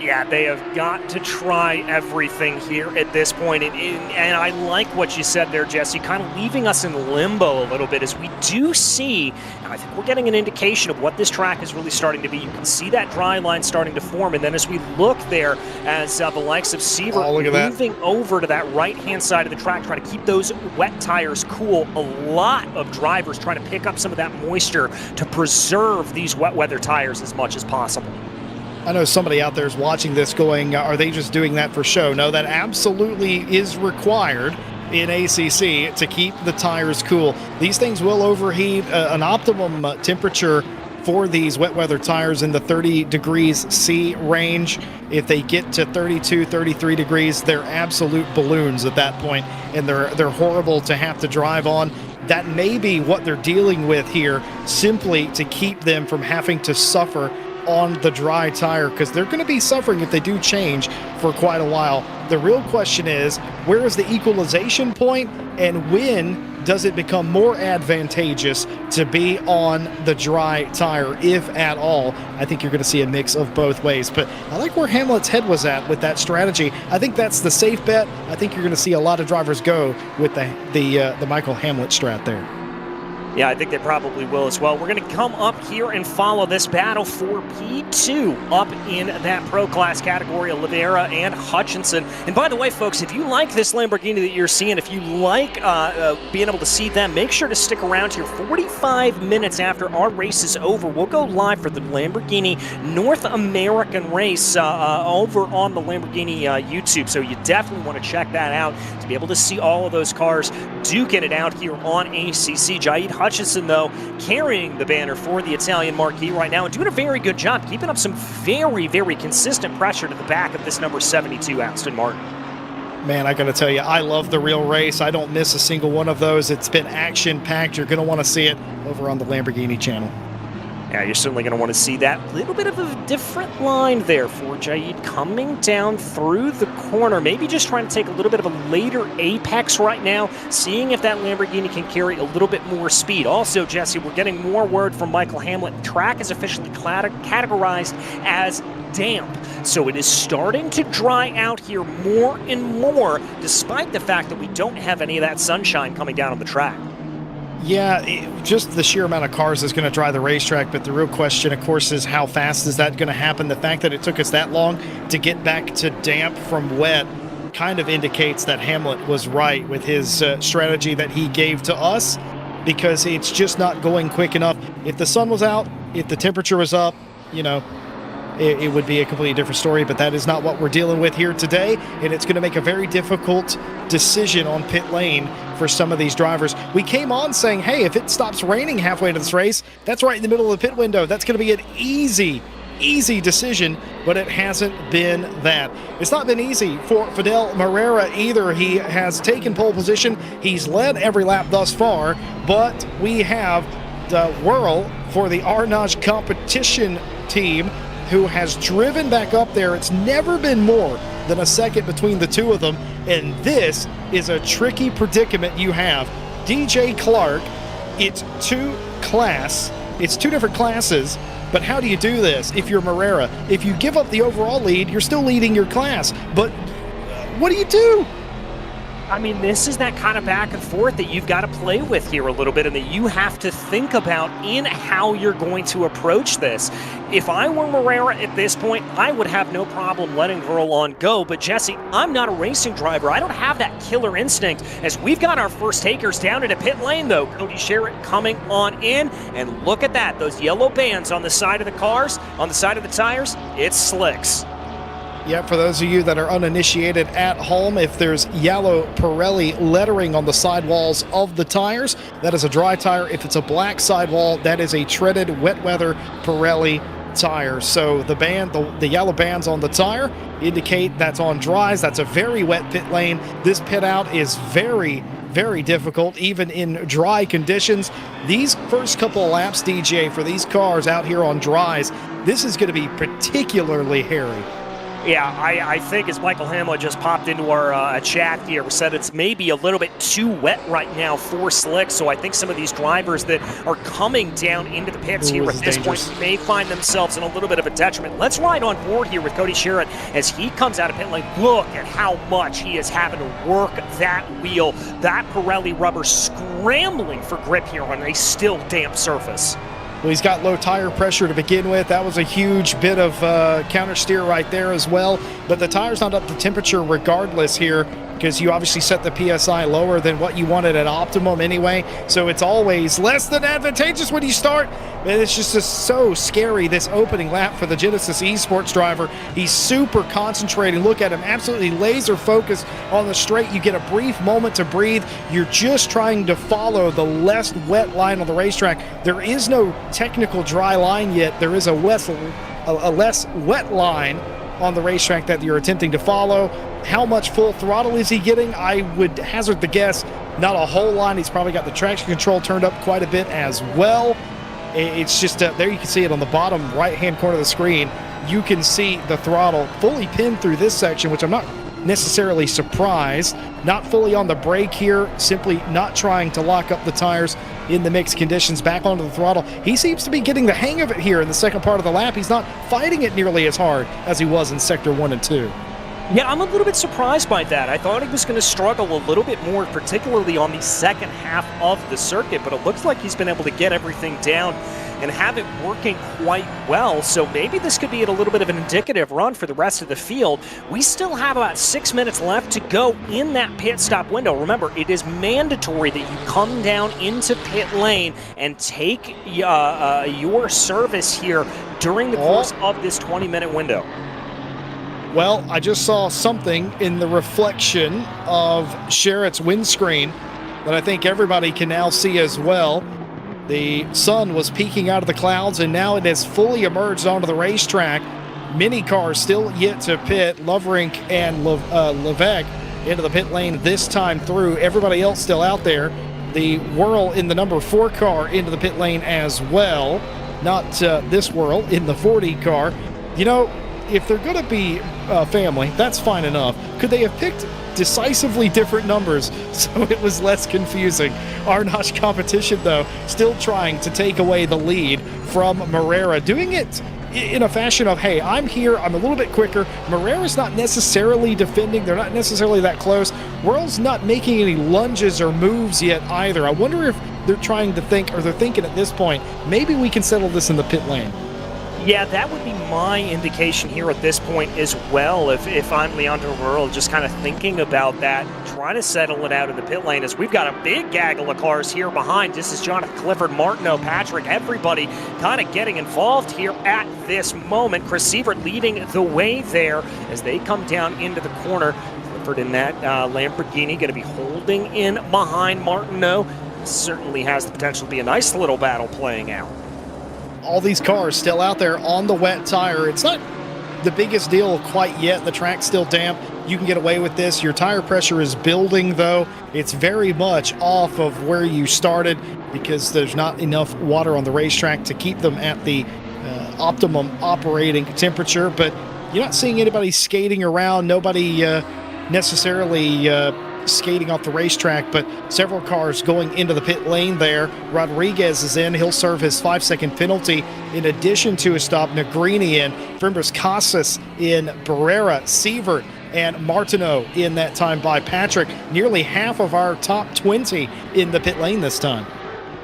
Yeah, they have got to try everything here at this point. And I like what you said there, Jesse, kind of leaving us in limbo a little bit as we do see, and I think we're getting an indication of what this track is really starting to be. You can see that dry line starting to form, and then as we look there, as the likes of Seaver moving over to that right-hand side of the track, trying to keep those wet tires cool, a lot of drivers trying to pick up some of that moisture to preserve these wet weather tires as much as possible. I know somebody out there is watching this going, are they just doing that for show? No, that absolutely is required in ACC to keep the tires cool. These things will overheat. An optimum temperature for these wet weather tires in the 30 degrees C range. If they get to 32, 33 degrees, they're absolute balloons at that point, and they're horrible to have to drive on. That may be what they're dealing with here, simply to keep them from having to suffer on the dry tire, because they're going to be suffering if they do change for quite a while. The real question is, where is the equalization point, and when does it become more advantageous to be on the dry tire, if at all? I think you're going to see a mix of both ways, but I like where Hamlet's head was at with that strategy. I think that's the safe bet. I think you're going to see a lot of drivers go with the Michael Hamlet strat there. Yeah, I think they probably will as well. We're going to come up here and follow this battle for P2 up in that Pro Class category, Oliveira and Hutchinson. And by the way, folks, if you like this Lamborghini that you're seeing, if you like being able to see them, make sure to stick around here. 45 minutes after our race is over, we'll go live for the Lamborghini North American race over on the Lamborghini YouTube. So you definitely want to check that out to be able to see all of those cars duking it out here on ACC. Jaid Hutchinson, though, carrying the banner for the Italian marquee right now and doing a very good job, keeping up some very, very consistent pressure to the back of this number 72 Aston Martin. Man, I got to tell you, I love the real race. I don't miss a single one of those. It's been action-packed. You're going to want to see it over on the Lamborghini channel. Yeah, you're certainly going to want to see that little bit of a different line there for Jaid coming down through the corner. Maybe just trying to take a little bit of a later apex right now, seeing if that Lamborghini can carry a little bit more speed. Also, Jesse, we're getting more word from Michael Hamlet. The track is officially categorized as damp, so it is starting to dry out here more and more, despite the fact that we don't have any of that sunshine coming down on the track. Yeah, just the sheer amount of cars is going to dry the racetrack, but the real question, of course, is how fast is that going to happen? The fact that it took us that long to get back to damp from wet kind of indicates that Hamlet was right with his strategy that he gave to us. because it's just not going quick enough. If the sun was out, if the temperature was up, it would be a completely different story, but that is not what we're dealing with here today, and it's going to make a very difficult decision on pit lane for some of these drivers. We came on saying, hey, if it stops raining halfway into this race, that's right in the middle of the pit window. That's going to be an easy decision, but it hasn't been that. It's not been easy for Fidel Moreira either. He has taken pole position. He's led every lap thus far, but we have the whirl for the Arnage competition team who has driven back up there. It's never been more than a second between the two of them, and this is a tricky predicament you have. DJ Clark, it's two different classes, but how do you do this if you're Moreira? If you give up the overall lead, you're still leading your class, but what do you do? I mean, this is that kind of back and forth that you've got to play with here a little bit, and that you have to think about in how you're going to approach this. If I were Moreira at this point, I would have no problem letting Verlon go, but Jesse, I'm not a racing driver. I don't have that killer instinct, as we've got our first takers down in a pit lane, though. Cody Sherritt coming on in, and look at that. Those yellow bands on the side of the cars, on the side of the tires, it's slicks. Yeah, for those of you that are uninitiated at home, if there's yellow Pirelli lettering on the sidewalls of the tires, that is a dry tire. If it's a black sidewall, that is a treaded wet weather Pirelli tire. So the yellow bands on the tire indicate that's on dries. That's a very wet pit lane. This pit out is very difficult, even in dry conditions. These first couple of laps, DJ, for these cars out here on dries, this is going to be particularly hairy. Yeah, I think as Michael Hamlet just popped into our chat here, said it's maybe a little bit too wet right now for slick. So I think some of these drivers that are coming down into the pits here at this point may find themselves in a little bit of a detriment. Let's ride on board here with Cody Sherritt as he comes out of pit lane. Look at how much he is having to work that wheel, that Pirelli rubber scrambling for grip here on a still damp surface. Well, he's got low tire pressure to begin with. That was a huge bit of counter steer right there as well. But the tire's not up to temperature regardless here, because you obviously set the PSI lower than what you wanted at optimum anyway. So it's always less than advantageous when you start. And it's just so scary, this opening lap for the Genesis Esports driver. He's super concentrating. Look at him, absolutely laser focused on the straight. You get a brief moment to breathe. You're just trying to follow the less wet line on the racetrack. There is no technical dry line yet. There is a less wet line on the racetrack that you're attempting to follow. How much full throttle is he getting? I would hazard the guess not a whole lot. He's probably got the traction control turned up quite a bit as well. It's just there you can see it on the bottom right hand corner of the screen. You can see the throttle fully pinned through this section, which I'm not necessarily surprised. Not fully on the brake here, simply not trying to lock up the tires in the mixed conditions. Back onto the throttle. He seems to be getting the hang of it here in the second part of the lap. He's not fighting it nearly as hard as he was in Sector 1 and 2. Yeah, I'm a little bit surprised by that. I thought he was going to struggle a little bit more, particularly on the second half of the circuit, but it looks like he's been able to get everything down and have it working quite well. So maybe this could be a little bit of an indicative run for the rest of the field. We still have about 6 minutes left to go in that pit stop window. Remember, it is mandatory that you come down into pit lane and take your service here during the course of this 20-minute window. Well, I just saw something in the reflection of Sherritt's windscreen that I think everybody can now see as well. The sun was peeking out of the clouds, and now it has fully emerged onto the racetrack. Many cars still yet to pit. Loverink and Levesque into the pit lane this time through. Everybody else still out there. The whirl in the number 4 car into the pit lane as well. Not this whirl in the 40 car. You know, if they're going to be family, that's fine enough. Could they have picked decisively different numbers so it was less confusing? Arnage competition, though, still trying to take away the lead from Moreira, doing it in a fashion of, hey, I'm here, I'm a little bit quicker. Moreira's not necessarily defending, they're not necessarily that close. Whirl's not making any lunges or moves yet either. I wonder if they're trying to think, or they're thinking at this point, maybe we can settle this in the pit lane. Yeah, that would be my indication here at this point as well. If I'm Leandro Rural, just kind of thinking about that, trying to settle it out in the pit lane, as we've got a big gaggle of cars here behind. This is Jonathan Clifford, Martineau, Patrick, everybody kind of getting involved here at this moment. Chris Sievert leading the way there as they come down into the corner. Clifford in that Lamborghini going to be holding in behind Martineau. Certainly has the potential to be a nice little battle playing out. All these cars still out there on the wet tire. It's not the biggest deal quite yet. The track's still damp. You can get away with this. Your tire pressure is building, though. It's very much off of where you started because there's not enough water on the racetrack to keep them at the optimum operating temperature. But you're not seeing anybody skating around. Nobody necessarily skating off the racetrack, but several cars going into the pit lane there. Rodriguez is in. He'll serve his 5-second penalty in addition to a stop. Negrini in. Frimbers Casas in. Barrera, Sievert, and Martineau in that time by Patrick. Nearly half of our top 20 in the pit lane this time.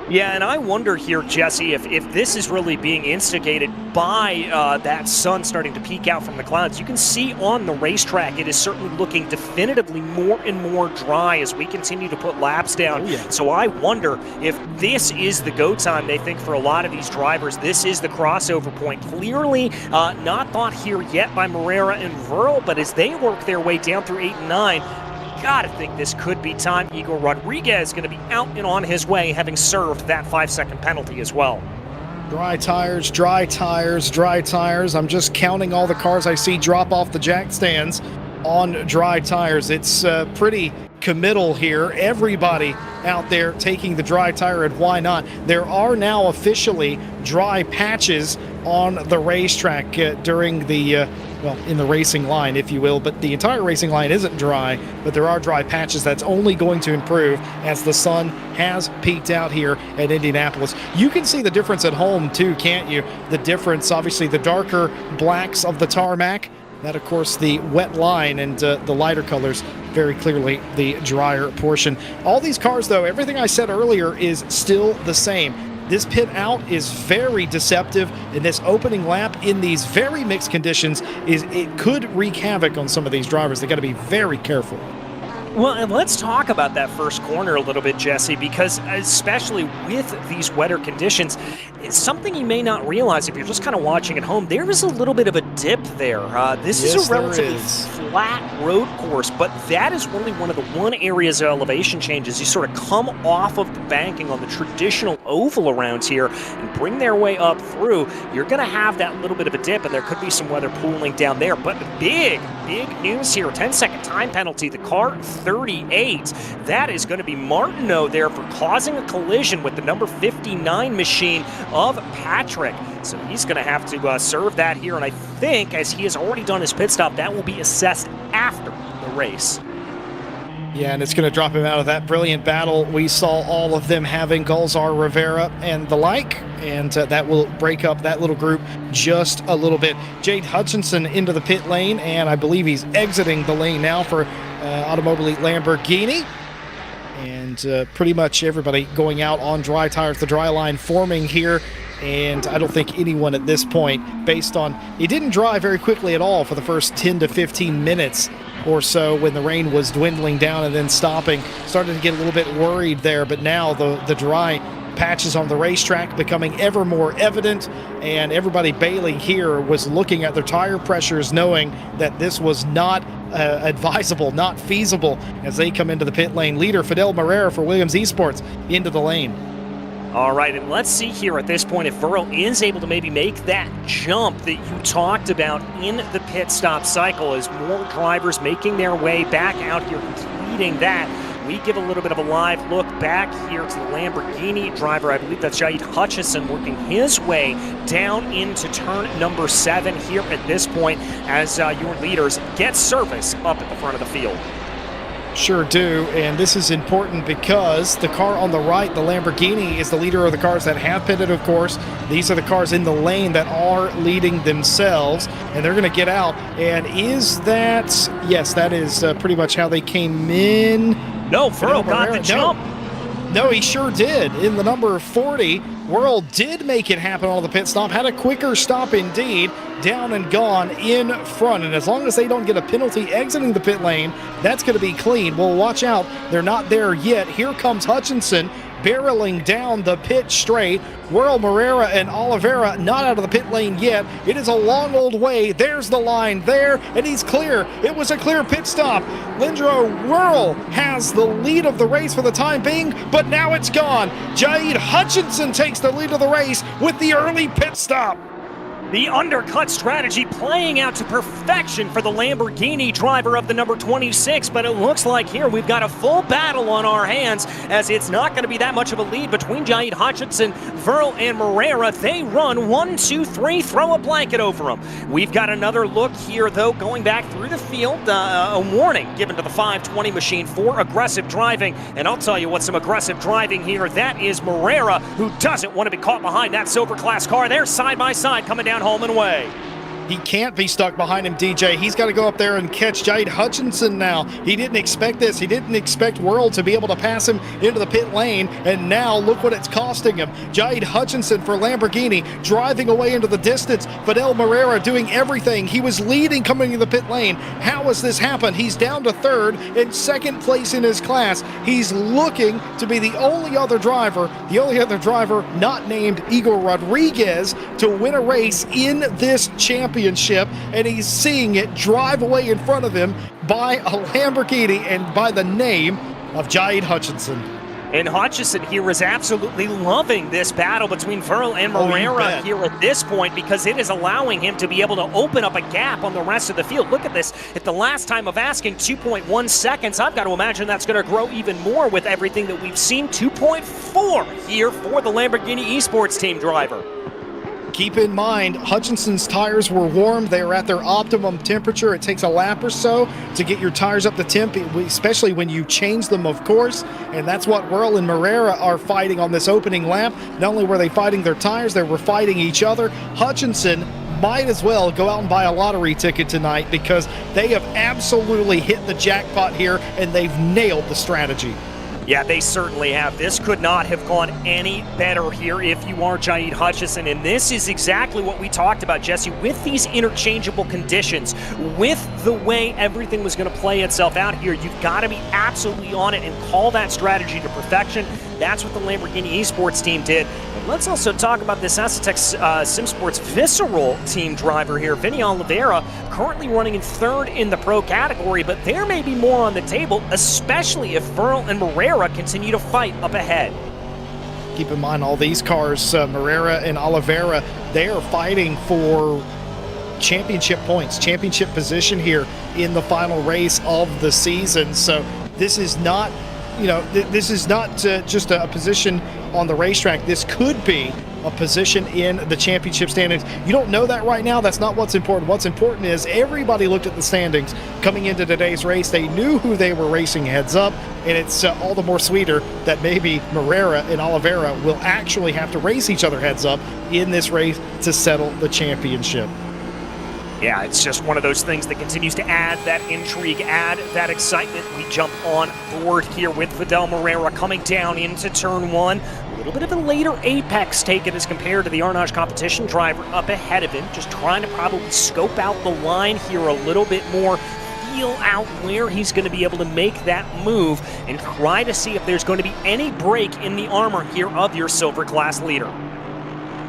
Yeah, and I wonder here, Jesse, if this is really being instigated by that sun starting to peek out from the clouds. You can see on the racetrack it is certainly looking definitively more and more dry as we continue to put laps down. Oh, yeah. So I wonder if this is the go time they think for a lot of these drivers. This is the crossover point. Clearly not thought here yet by Moreira and Verl, but as they work their way down through 8 and 9, gotta think this could be time. Igor Rodriguez going to be out and on his way, having served that 5-second penalty as well. Dry tires, dry tires, dry tires. I'm just counting all the cars I see drop off the jack stands on dry tires. It's pretty committal here. Everybody out there taking the dry tire, and why not? There are now officially dry patches on the racetrack during the well, in the racing line, if you will, but the entire racing line isn't dry, but there are dry patches. That's only going to improve as the sun has peaked out here at Indianapolis. You can see the difference at home too, can't you? The difference, obviously, the darker blacks of the tarmac, that, of course, the wet line, and the lighter colors, very clearly the drier portion. All these cars, though, everything I said earlier is still the same. This pit out is very deceptive, and this opening lap in these very mixed conditions it could wreak havoc on some of these drivers. They got to be very careful. Well, and let's talk about that first corner a little bit, Jesse, because especially with these wetter conditions, it's something you may not realize if you're just kind of watching at home. There is a little bit of a dip there. This is a relatively flat road course, but that is really one of the areas of elevation changes. You sort of come off of the banking on the traditional oval around here and bring their way up through. You're going to have that little bit of a dip, and there could be some weather pooling down there. But big news here, 10-second time penalty. The car 38. That is going to be Martineau there for causing a collision with the number 59 machine of Patrick. So he's going to have to serve that here, and I think, as he has already done his pit stop, that will be assessed after the race. Yeah, and it's going to drop him out of that brilliant battle we saw all of them having, Golzar, Rivera, and the like, and that will break up that little group just a little bit. Jade Hutchinson into the pit lane, and I believe he's exiting the lane now for Mobileye Lamborghini. And pretty much everybody going out on dry tires. The dry line forming here, and I don't think anyone at this point, based on, it didn't dry very quickly at all for the first 10 to 15 minutes or so when the rain was dwindling down and then stopping. Started to get a little bit worried there, but now the dry patches on the racetrack becoming ever more evident, and everybody bailing here was looking at their tire pressures, knowing that this was not advisable, not feasible, as they come into the pit lane. Leader Fidel Moreira for Williams Esports into the lane. All right, and let's see here at this point if Verl is able to maybe make that jump that you talked about in the pit stop cycle, as more drivers making their way back out here, completing that. We give a little bit of a live look back here to the Lamborghini driver. I believe that's Jade Hutchison working his way down into turn number 7 here at this point as your leaders get service up at the front of the field. Sure do, and this is important because the car on the right, the Lamborghini, is the leader of the cars that have pitted, of course. These are the cars in the lane that are leading themselves, and they're going to get out. And is that, yes, that is pretty much how they came in. No, Verl got the jump. No, he sure did. In the number 40, Whirl did make it happen on the pit stop, had a quicker stop indeed, down and gone in front. And as long as they don't get a penalty exiting the pit lane, that's going to be clean. Well, watch out. They're not there yet. Here comes Hutchinson barreling down the pit straight. Whirl, Moreira, and Oliveira not out of the pit lane yet. It is a long old way. There's the line there, and he's clear. It was a clear pit stop. Lindro Whirl has the lead of the race for the time being, but now it's gone. Jaid Hutchinson takes the lead of the race with the early pit stop. The undercut strategy playing out to perfection for the Lamborghini driver of the number 26, but it looks like here we've got a full battle on our hands, as it's not going to be that much of a lead between Jaid Hutchinson, Whirl, and Moreira. They run 1, 2, 3, throw a blanket over them. We've got another look here, though, going back through the field. A warning given to the 520 machine for aggressive driving, and I'll tell you what, some aggressive driving here. That is Moreira, who doesn't want to be caught behind that silver class car. They're side by side coming down home and away. He can't be stuck behind him, DJ. He's got to go up there and catch Jaid Hutchinson now. He didn't expect this. He didn't expect Whirl to be able to pass him into the pit lane, and now look what it's costing him. Jaid Hutchinson for Lamborghini driving away into the distance. Fidel Moreira doing everything. He was leading coming into the pit lane. How has this happened? He's down to third and second place in his class. He's looking to be the only other driver not named Igor Rodriguez to win a race in this championship, and he's seeing it drive away in front of him by a Lamborghini and by the name of Jaid Hutchinson. And Hutchinson here is absolutely loving this battle between Whirl and Moreira here at this point, because it is allowing him to be able to open up a gap on the rest of the field. Look at this. At the last time of asking 2.1 seconds, I've got to imagine that's going to grow even more with everything that we've seen. 2.4 here for the Lamborghini Esports team driver. Keep in mind, Hutchinson's tires were warm. They were at their optimum temperature. It takes a lap or so to get your tires up to temp, especially when you change them, of course. And that's what Whirl and Moreira are fighting on this opening lap. Not only were they fighting their tires, they were fighting each other. Hutchinson might as well go out and buy a lottery ticket tonight, because they have absolutely hit the jackpot here, and they've nailed the strategy. Yeah, they certainly have. This could not have gone any better here if you are Jaid Hutchinson. And this is exactly what we talked about, Jesse, with these interchangeable conditions, with the way everything was going to play itself out here. You've got to be absolutely on it and call that strategy to perfection. That's what the Lamborghini Esports team did. And let's also talk about this Acetex SimSports Visceral team driver here, Vinny Oliveira, currently running in third in the pro category, but there may be more on the table, especially if Whirl and Moreira continue to fight up ahead. Keep in mind, all these cars, Moreira and Oliveira, they are fighting for championship points, championship position here in the final race of the season. So this is not, this is not just a position on the racetrack. This could be a position in the championship standings. You don't know that right now. That's not what's important. What's important is everybody looked at the standings coming into today's race. They knew who they were racing heads up, and it's all the more sweeter that maybe Moreira and Oliveira will actually have to race each other heads up in this race to settle the championship. Yeah, it's just one of those things that continues to add that intrigue, add that excitement. We jump on board here with Fidel Moreira coming down into turn one. A little bit of a later apex taken as compared to the Arnage competition driver up ahead of him. Just trying to probably scope out the line here a little bit more, feel out where he's going to be able to make that move, and try to see if there's going to be any break in the armor here of your silver class leader.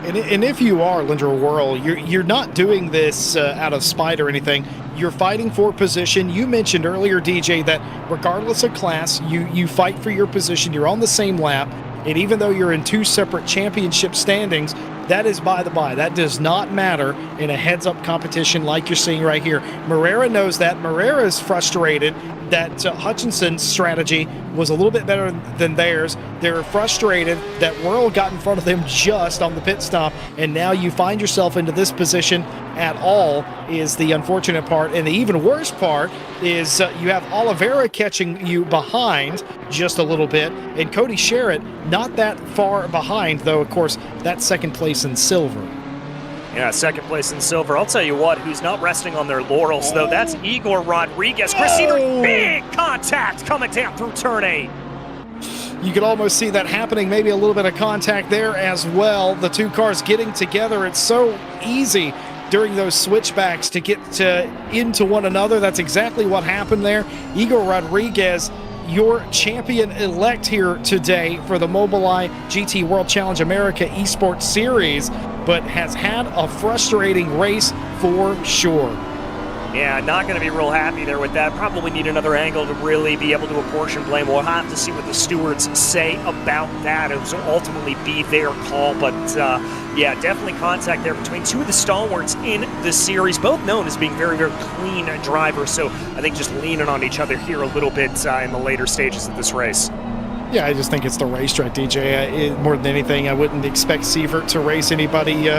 And if you are Lindro Whirl, you're not doing this out of spite or anything. You're fighting for position. You mentioned earlier, DJ, that regardless of class, you fight for your position. You're on the same lap. And even though you're in two separate championship standings, that is by the by. That does not matter in a heads-up competition like you're seeing right here. Moreira knows that. Moreira is frustrated that Hutchinson's strategy was a little bit better than theirs. They're frustrated that Whirl got in front of them just on the pit stop, and now you find yourself into this position at all is the unfortunate part. And the even worse part is you have Oliveira catching you behind just a little bit, and Cody Sherritt not that far behind, though, of course, that's second place in silver. Yeah, second place in silver. I'll tell you what, who's not resting on their laurels, though, that's Igor Rodriguez. Chris, either big contact coming down through turn 8. You could almost see that happening, maybe a little bit of contact there as well. The two cars getting together. It's so easy during those switchbacks to get into one another. That's exactly what happened there. Igor Rodriguez, your champion-elect here today for the Mobileye GT World Challenge America Esports Series, but has had a frustrating race for sure. Yeah, not going to be real happy there with that. Probably need another angle to really be able to apportion blame. We'll have to see what the stewards say about that. It will ultimately be their call, but yeah, definitely contact there between two of the stalwarts in the series, both known as being very, very clean drivers. So I think just leaning on each other here a little bit in the later stages of this race. Yeah, I just think it's the racetrack, DJ. More than anything, I wouldn't expect Sievert to race anybody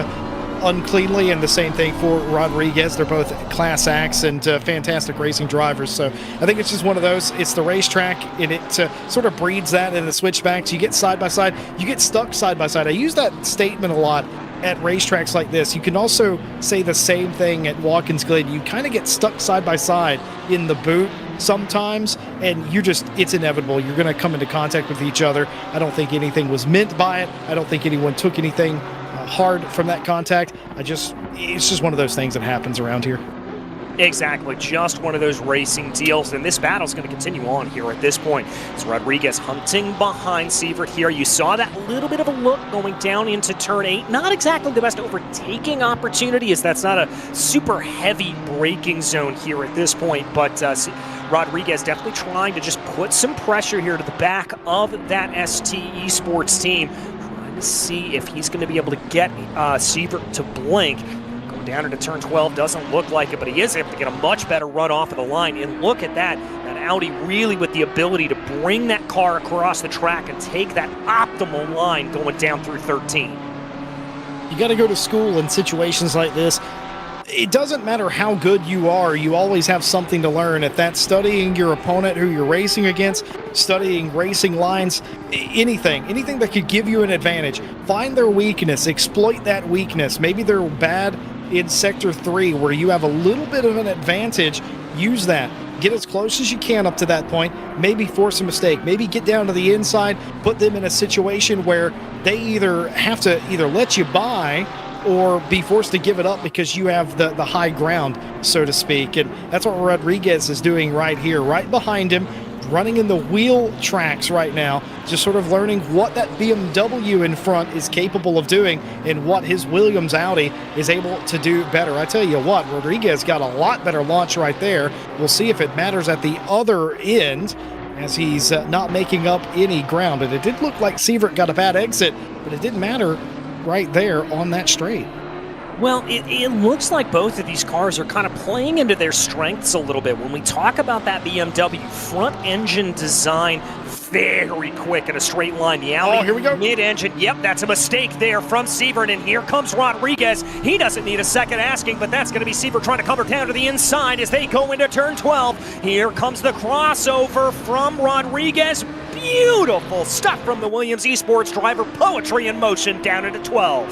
uncleanly, and the same thing for Rodriguez. They're both class acts and fantastic racing drivers, so I think it's just one of those. It's the racetrack, and it sort of breeds that in the switchbacks. You get side by side, you get stuck side by side. I use that statement a lot at racetracks like this. You can also say the same thing at Watkins Glen. You kind of get stuck side by side in the boot sometimes, and it's inevitable. You're going to come into contact with each other. I don't think anything was meant by it. I don't think anyone took anything hard from that contact. It's just one of those things that happens around here. Exactly, just one of those racing deals, and this battle's going to continue on here at this point. It's Rodriguez hunting behind Sievert here. You saw that little bit of a look going down into turn 8. Not exactly the best overtaking opportunity, as that's not a super heavy braking zone here at this point, but Rodriguez definitely trying to just put some pressure here to the back of that ST Esports team. See if he's going to be able to get Sievert to blink. Going down into turn 12, doesn't look like it, but he is able to get a much better run off of the line. And look at that Audi really with the ability to bring that car across the track and take that optimal line going down through 13. You got to go to school in situations like this. It doesn't matter how good you are, you always have something to learn. If that's studying your opponent who you're racing against, studying racing lines, anything that could give you an advantage. Find their weakness, exploit that weakness. Maybe they're bad in Sector 3 where you have a little bit of an advantage. Use that. Get as close as you can up to that point. Maybe force a mistake. Maybe get down to the inside, put them in a situation where they either have to let you by or be forced to give it up because you have the high ground, so to speak. And that's what Rodriguez is doing right here, right behind him, running in the wheel tracks right now, just sort of learning what that BMW in front is capable of doing and what his Williams Audi is able to do better. I tell you what, Rodriguez got a lot better launch right there. We'll see if it matters at the other end, as he's not making up any ground. And it did look like Sievert got a bad exit, but it didn't matter right there on that straight. Well, it looks like both of these cars are kind of playing into their strengths a little bit. When we talk about that BMW front engine design, very quick in a straight line. The Audi here we go. mid-engine. Yep, that's a mistake there from Sievert, and here comes Rodriguez. He doesn't need a second asking, but that's going to be Sievert trying to cover down to the inside as they go into turn 12. Here comes the crossover from Rodriguez. Beautiful stuff from the Williams Esports driver. Poetry in motion down into 12.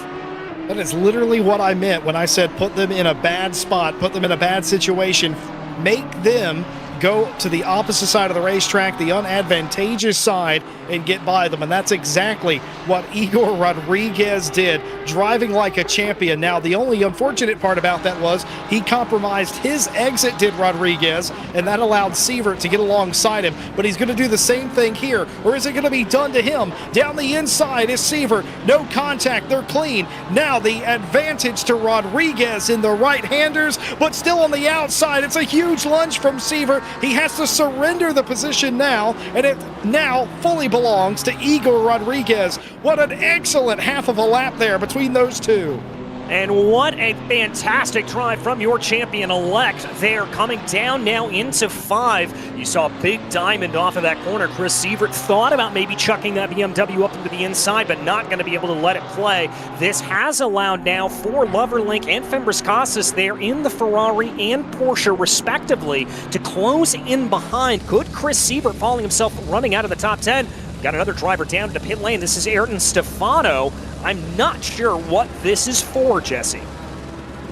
That is literally what I meant when I said put them in a bad spot, put them in a bad situation, make them go to the opposite side of the racetrack, the unadvantageous side, and get by them. And that's exactly what Igor Rodriguez did, driving like a champion. Now, the only unfortunate part about that was he compromised his exit, did Rodriguez, and that allowed Sievert to get alongside him. But he's going to do the same thing here, or is it going to be done to him? Down the inside is Sievert. No contact. They're clean. Now the advantage to Rodriguez in the right-handers, but still on the outside. It's a huge lunge from Sievert. He has to surrender the position now, and it now fully belongs to Igor Rodriguez. What an excellent half of a lap there between those two. And what a fantastic drive from your champion-elect there, coming down now into 5. You saw a big diamond off of that corner. Chris Sievert thought about maybe chucking that BMW up into the inside, but not going to be able to let it play. This has allowed now for Loverlink and Fembris Casas there in the Ferrari and Porsche, respectively, to close in behind. Could Chris Sievert finding himself running out of the top 10? Got another driver down to the pit lane. This is Ayrton Stefano. I'm not sure what this is for, Jesse.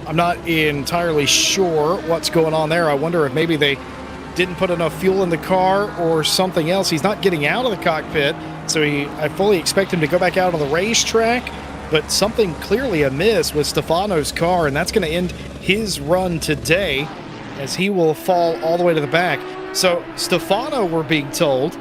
I'm not entirely sure what's going on there. I wonder if maybe they didn't put enough fuel in the car or something else. He's not getting out of the cockpit, so I fully expect him to go back out on the racetrack, but something clearly amiss with Stefano's car, and that's going to end his run today as he will fall all the way to the back. So Stefano, we're being told,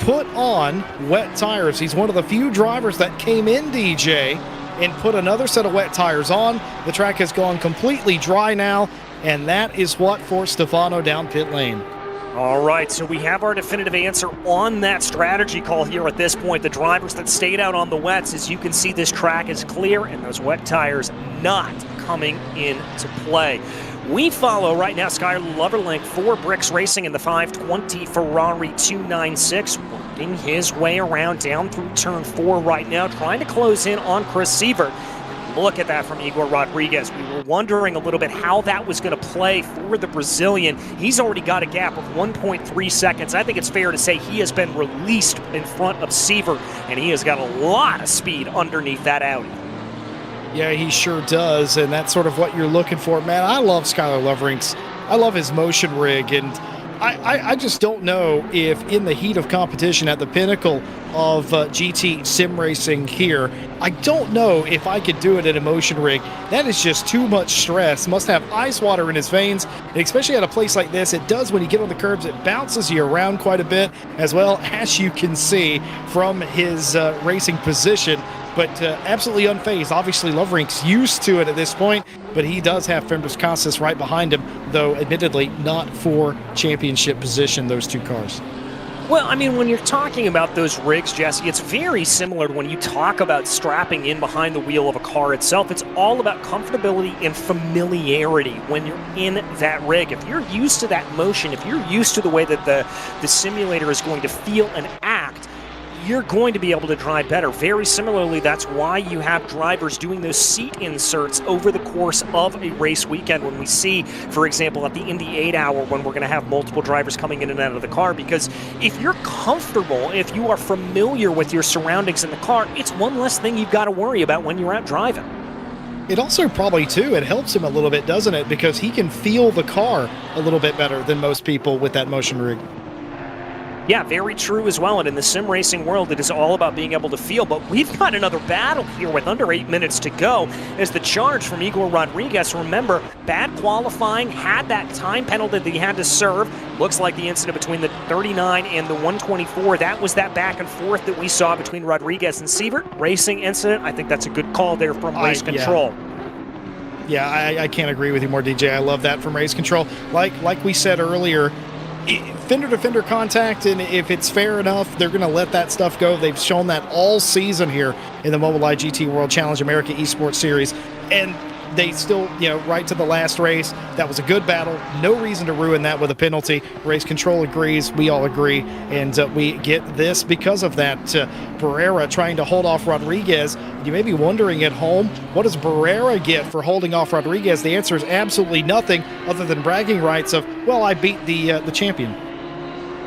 put on wet tires. He's one of the few drivers that came in, DJ, and put another set of wet tires on. The track has gone completely dry now, and that is what forced Stefano down pit lane. All right, so we have our definitive answer on that strategy call here at this point. The drivers that stayed out on the wets, as you can see, this track is clear, and those wet tires not coming into play. We follow right now Skylar Loverlink for Bricks Racing in the 520 Ferrari 296, working his way around down through turn 4 right now, trying to close in on Chris Sievert. Look at that from Igor Rodriguez. We were wondering a little bit how that was going to play for the Brazilian. He's already got a gap of 1.3 seconds. I think it's fair to say he has been released in front of Sievert, and he has got a lot of speed underneath that Audi. Yeah, he sure does, and that's sort of what you're looking for. Man, I love Skylar Loverinks. I love his motion rig, and I just don't know if in the heat of competition at the pinnacle of GT sim racing here, I don't know if I could do it in a motion rig. That is just too much stress. Must have ice water in his veins, and especially at a place like this, it does when you get on the curbs, it bounces you around quite a bit, as well as you can see from his racing position. But absolutely unfazed. Obviously, Loverink's used to it at this point, but he does have Fembres Casas right behind him, though admittedly not for championship position, those two cars. Well, I mean, when you're talking about those rigs, Jesse, it's very similar to when you talk about strapping in behind the wheel of a car itself. It's all about comfortability and familiarity when you're in that rig. If you're used to that motion, if you're used to the way that the simulator is going to feel and act, you're going to be able to drive better. Very similarly, that's why you have drivers doing those seat inserts over the course of a race weekend when we see, for example, at the Indy 8 hour when we're going to have multiple drivers coming in and out of the car, because if you're comfortable, if you are familiar with your surroundings in the car, it's one less thing you've got to worry about when you're out driving. It also probably, too, it helps him a little bit, doesn't it? Because he can feel the car a little bit better than most people with that motion rig. Yeah, very true as well. And in the sim racing world, it is all about being able to feel. But we've got another battle here with under 8 minutes to go as the charge from Igor Rodriguez. Remember, bad qualifying, had that time penalty that he had to serve. Looks like the incident between the 39 and the 124, that was that back and forth that we saw between Rodriguez and Sievert. Racing incident, I think that's a good call there from Race Control. Yeah, I can't agree with you more, DJ. I love that from Race Control. Like we said earlier, fender-to-fender contact, and if it's fair enough, they're going to let that stuff go. They've shown that all season here in the Mobileye GT World Challenge America Esports Series, and they still, right to the last race, that was a good battle. No reason to ruin that with a penalty. Race Control agrees. We all agree, and we get this because of that. Barrera trying to hold off Rodriguez. You may be wondering at home, what does Barrera get for holding off Rodriguez? The answer is absolutely nothing other than bragging rights of, well, I beat the champion.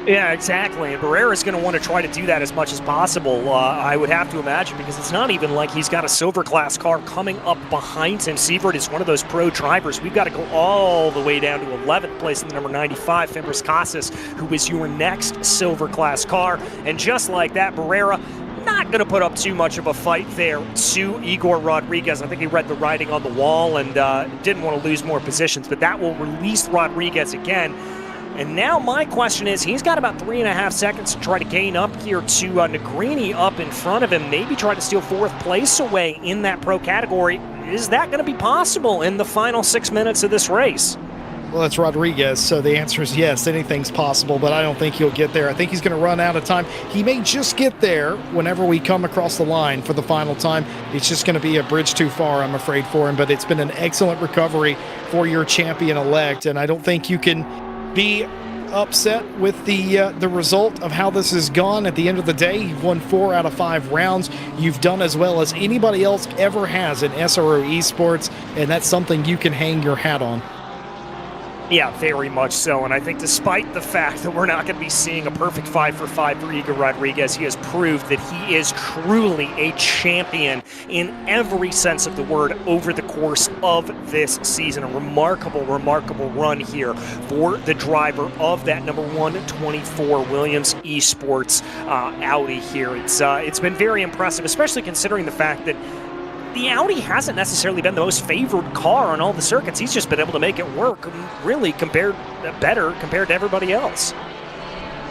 Yeah, exactly. And Barrera's going to want to try to do that as much as possible, I would have to imagine, because it's not even like he's got a silver class car coming up behind him. Sievert is one of those pro drivers. We've got to go all the way down to 11th place in the number 95, Fembres Casas, who is your next silver class car. And just like that, Barrera not going to put up too much of a fight there to Igor Rodriguez. I think he read the writing on the wall and didn't want to lose more positions, but that will release Rodriguez again. And now my question is, he's got about 3.5 seconds to try to gain up here to Negrini up in front of him, maybe try to steal 4th place away in that pro category. Is that going to be possible in the final 6 minutes of this race? Well, it's Rodriguez, so the answer is yes, anything's possible, but I don't think he'll get there. I think he's going to run out of time. He may just get there whenever we come across the line for the final time. It's just going to be a bridge too far, I'm afraid, for him, but it's been an excellent recovery for your champion-elect, and I don't think you can be upset with the result of how this has gone. At the end of the day, you've won 4 out of 5 rounds. You've done as well as anybody else ever has in SRO Esports, and that's something you can hang your hat on. Yeah, very much so. And I think despite the fact that we're not going to be seeing a perfect 5 for 5 for Igor Rodriguez, he has proved that he is truly a champion in every sense of the word over the course of this season. A remarkable, remarkable run here for the driver of that number 124 Williams Esports Audi here. It's been very impressive, especially considering the fact that the Audi hasn't necessarily been the most favored car on all the circuits. He's just been able to make it work really better compared to everybody else.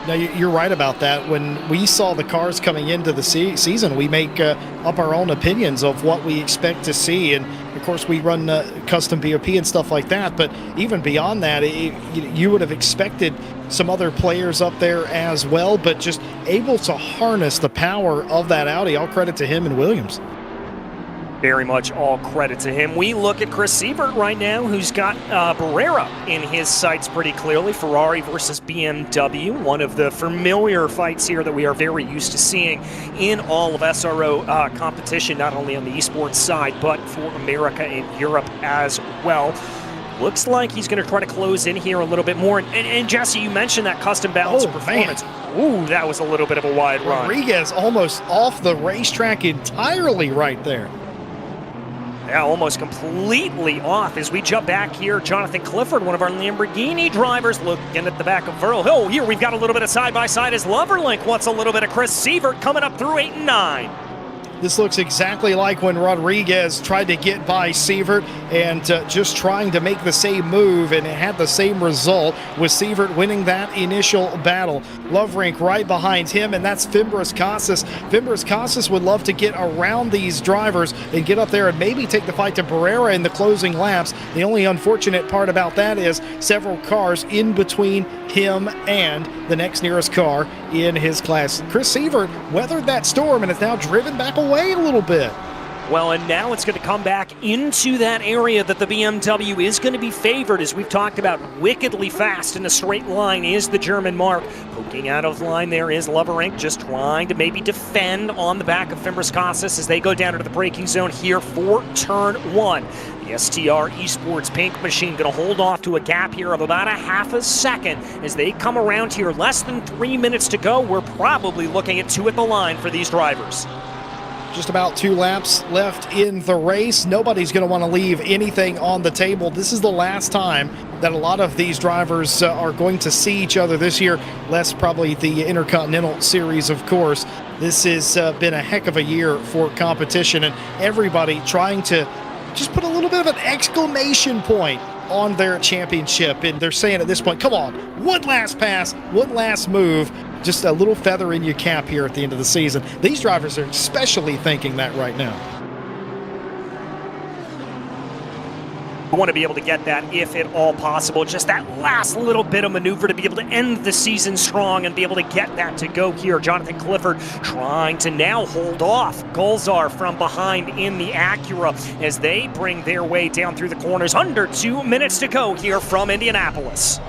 Now, you're right about that. When we saw the cars coming into the season, we make up our own opinions of what we expect to see. And, of course, we run custom BOP and stuff like that. But even beyond that, you would have expected some other players up there as well, but just able to harness the power of that Audi. All credit to him and Williams. Very much all credit to him. We look at Chris Sievert right now, who's got Barrera in his sights pretty clearly. Ferrari versus BMW, one of the familiar fights here that we are very used to seeing in all of SRO competition, not only on the esports side, but for America and Europe as well. Looks like he's going to try to close in here a little bit more. And Jesse, you mentioned that custom balance performance. Man. Ooh, that was a little bit of a wide run. Rodriguez almost off the racetrack entirely right there. Yeah, almost completely off as we jump back here. Jonathan Clifford, one of our Lamborghini drivers, looking at the back of Verl. Oh, here we've got a little bit of side-by-side as Loverlink wants a little bit of Chris Sievert coming up through 8 and 9. This looks exactly like when Rodriguez tried to get by Sievert and just trying to make the same move, and it had the same result with Sievert winning that initial battle. Loverink right behind him, and that's Fimbres Casas. Fimbres Casas would love to get around these drivers and get up there and maybe take the fight to Barrera in the closing laps. The only unfortunate part about that is several cars in between him and the next nearest car in his class. Chris Sievert weathered that storm and is now driven back away a little bit. Well, and now it's going to come back into that area that the BMW is going to be favored, as we've talked about. Wickedly fast in a straight line is the German mark. Poking out of line there is Loverink, just trying to maybe defend on the back of Fimbres Casas as they go down into the braking zone here for turn 1. The STR Esports Pink Machine going to hold off to a gap here of about a half a second as they come around here. Less than 3 minutes to go. We're probably looking at 2 at the line for these drivers. Just about 2 laps left in the race. Nobody's going to want to leave anything on the table. This is the last time that a lot of these drivers are going to see each other this year, less probably the Intercontinental Series, of course. This has been a heck of a year for competition, and everybody trying to just put a little bit of an exclamation point on their championship. And they're saying at this point, come on, one last pass, one last move. Just a little feather in your cap here at the end of the season. These drivers are especially thinking that right now. I want to be able to get that if at all possible. Just that last little bit of maneuver to be able to end the season strong and be able to get that to go here. Jonathan Clifford trying to now hold off Gulzar from behind in the Acura as they bring their way down through the corners. Under 2 minutes to go here from Indianapolis.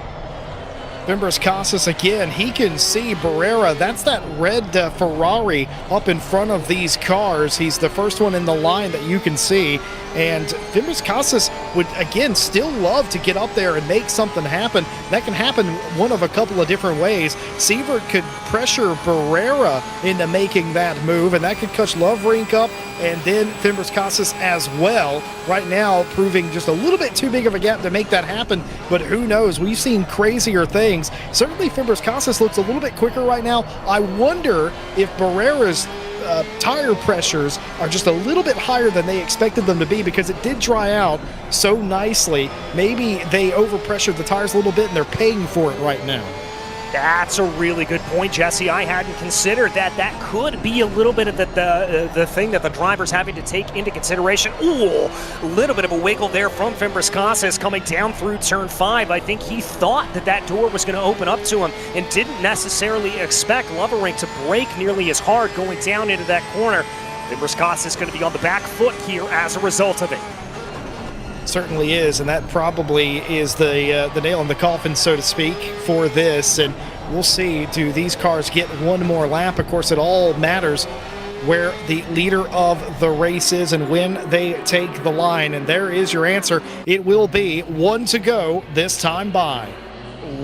Fimbres Casas again, he can see Barrera. That's that red Ferrari up in front of these cars. He's the first one in the line that you can see. And Fimbres Casas would, again, still love to get up there and make something happen. That can happen one of a couple of different ways. Sievert could pressure Barrera into making that move, and that could catch Loverink up, and then Fimbres Casas as well. Right now, proving just a little bit too big of a gap to make that happen, but who knows? We've seen crazier things. Certainly, Fimbres Casas looks a little bit quicker right now. I wonder if Barrera's tire pressures are just a little bit higher than they expected them to be, because it did dry out so nicely. Maybe they overpressured the tires a little bit and they're paying for it right now. That's a really good point, Jesse. I hadn't considered that. That could be a little bit of the thing that the driver's having to take into consideration. Ooh, a little bit of a wiggle there from Fimbres Casas coming down through turn 5. I think he thought that that door was going to open up to him and didn't necessarily expect Loverink to brake nearly as hard going down into that corner. Fimbres Casas is going to be on the back foot here as a result of it. Certainly is, and that probably is the nail in the coffin, so to speak, for this. And we'll see, do these cars get one more lap? Of course, it all matters where the leader of the race is and when they take the line. And there is your answer. It will be 1 to go this time by.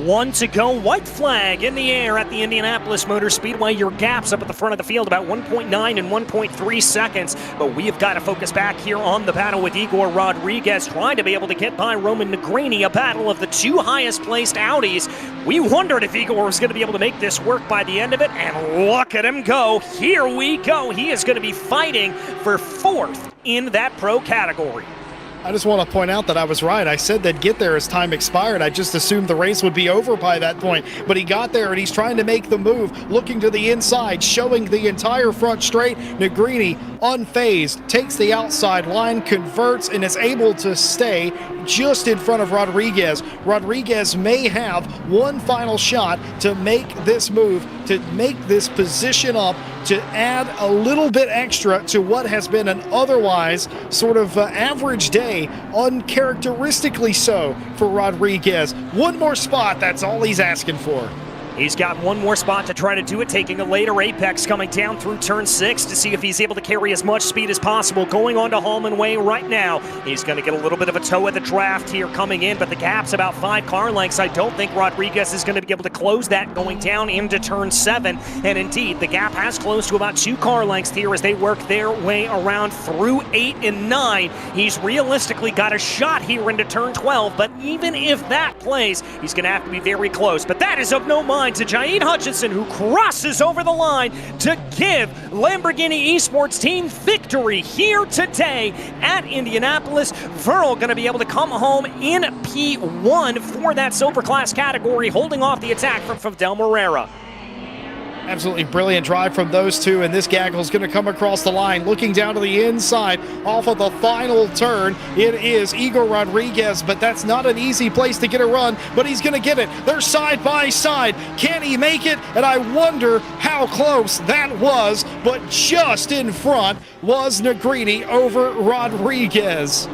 1 to go. White flag in the air at the Indianapolis Motor Speedway. Your gaps up at the front of the field about 1.9 and 1.3 seconds. But we have got to focus back here on the battle with Igor Rodriguez trying to be able to get by Roman Negrini, a battle of the two highest placed Audis. We wondered if Igor was going to be able to make this work by the end of it, and look at him go. Here we go. He is going to be fighting for 4th in that pro category. I just want to point out that I was right. I said they'd get there as time expired. I just assumed the race would be over by that point. But he got there, and he's trying to make the move, looking to the inside, showing the entire front straight. Negrini, unfazed, takes the outside line, converts, and is able to stay just in front of Rodriguez. Rodriguez may have one final shot to make this move, to make this position up, to add a little bit extra to what has been an otherwise sort of average day, uncharacteristically so for Rodriguez. One more spot, that's all he's asking for. He's got one more spot to try to do it, taking a later apex coming down through turn 6 to see if he's able to carry as much speed as possible. Going on to Hallman Way right now. He's going to get a little bit of a toe of the draft here coming in, but the gap's about 5 car lengths. I don't think Rodriguez is going to be able to close that going down into turn 7. And indeed, the gap has closed to about 2 car lengths here as they work their way around through 8 and 9. He's realistically got a shot here into turn 12, but even if that plays, he's going to have to be very close. But that is of no mind to Jaid Hutchinson, who crosses over the line to give Lamborghini Esports team victory here today at Indianapolis. Verl going to be able to come home in P1 for that silver class category, holding off the attack from Fidel Morera. Absolutely brilliant drive from those two, and this gaggle's going to come across the line, looking down to the inside off of the final turn. It is Igor Rodriguez, but that's not an easy place to get a run, but he's going to get it. They're side by side. Can he make it? And I wonder how close that was, but just in front was Negrini over Rodriguez.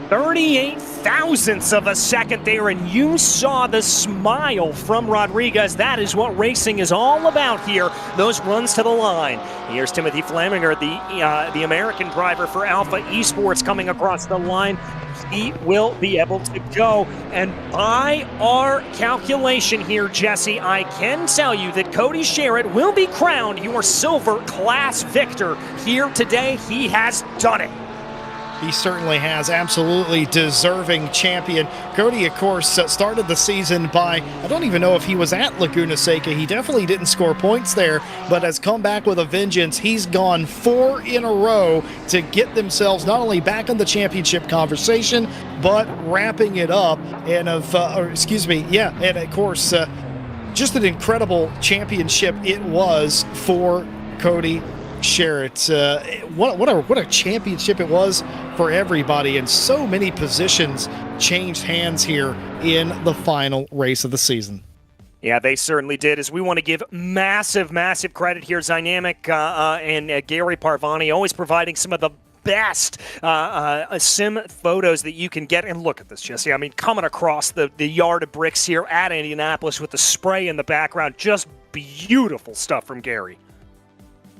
38 thousandths of a second there, and you saw the smile from Rodriguez. That is what racing is all about here, those runs to the line. Here's Timothy Flaminger, the American driver for Alpha Esports, coming across the line. He will be able to go, and by our calculation here, Jesse, I can tell you that Cody Sherritt will be crowned your silver class victor here today. He has done it. He certainly has. Absolutely deserving champion. Cody, of course, started the season by, I don't even know if he was at Laguna Seca. He definitely didn't score points there, but has come back with a vengeance. He's gone 4 in a row to get themselves not only back in the championship conversation, but wrapping it up. And and of course, just an incredible championship it was for Cody Sherritt. What a championship it was for everybody, and so many positions changed hands here in the final race of the season. Yeah, they certainly did. As we want to give massive credit here, Dynamic and Gary Parvani, always providing some of the best sim photos that you can get. And look at this, Jesse. I mean, coming across the yard of bricks here at Indianapolis with the spray in the background, just beautiful stuff from Gary.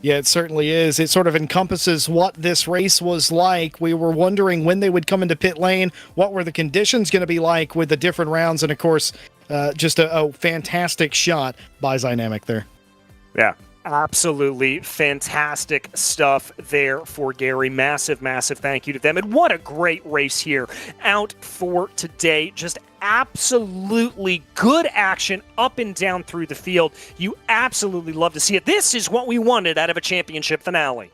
Yeah, it certainly is. It sort of encompasses what this race was like. We were wondering when they would come into pit lane, what were the conditions going to be like with the different rounds, and of course, just a fantastic shot by Dynamic there. Yeah, absolutely fantastic stuff there for Gary. Massive thank you to them. And what a great race here out for today. Just absolutely good action up and down through the field. You absolutely love to see it. This is what we wanted out of a championship finale.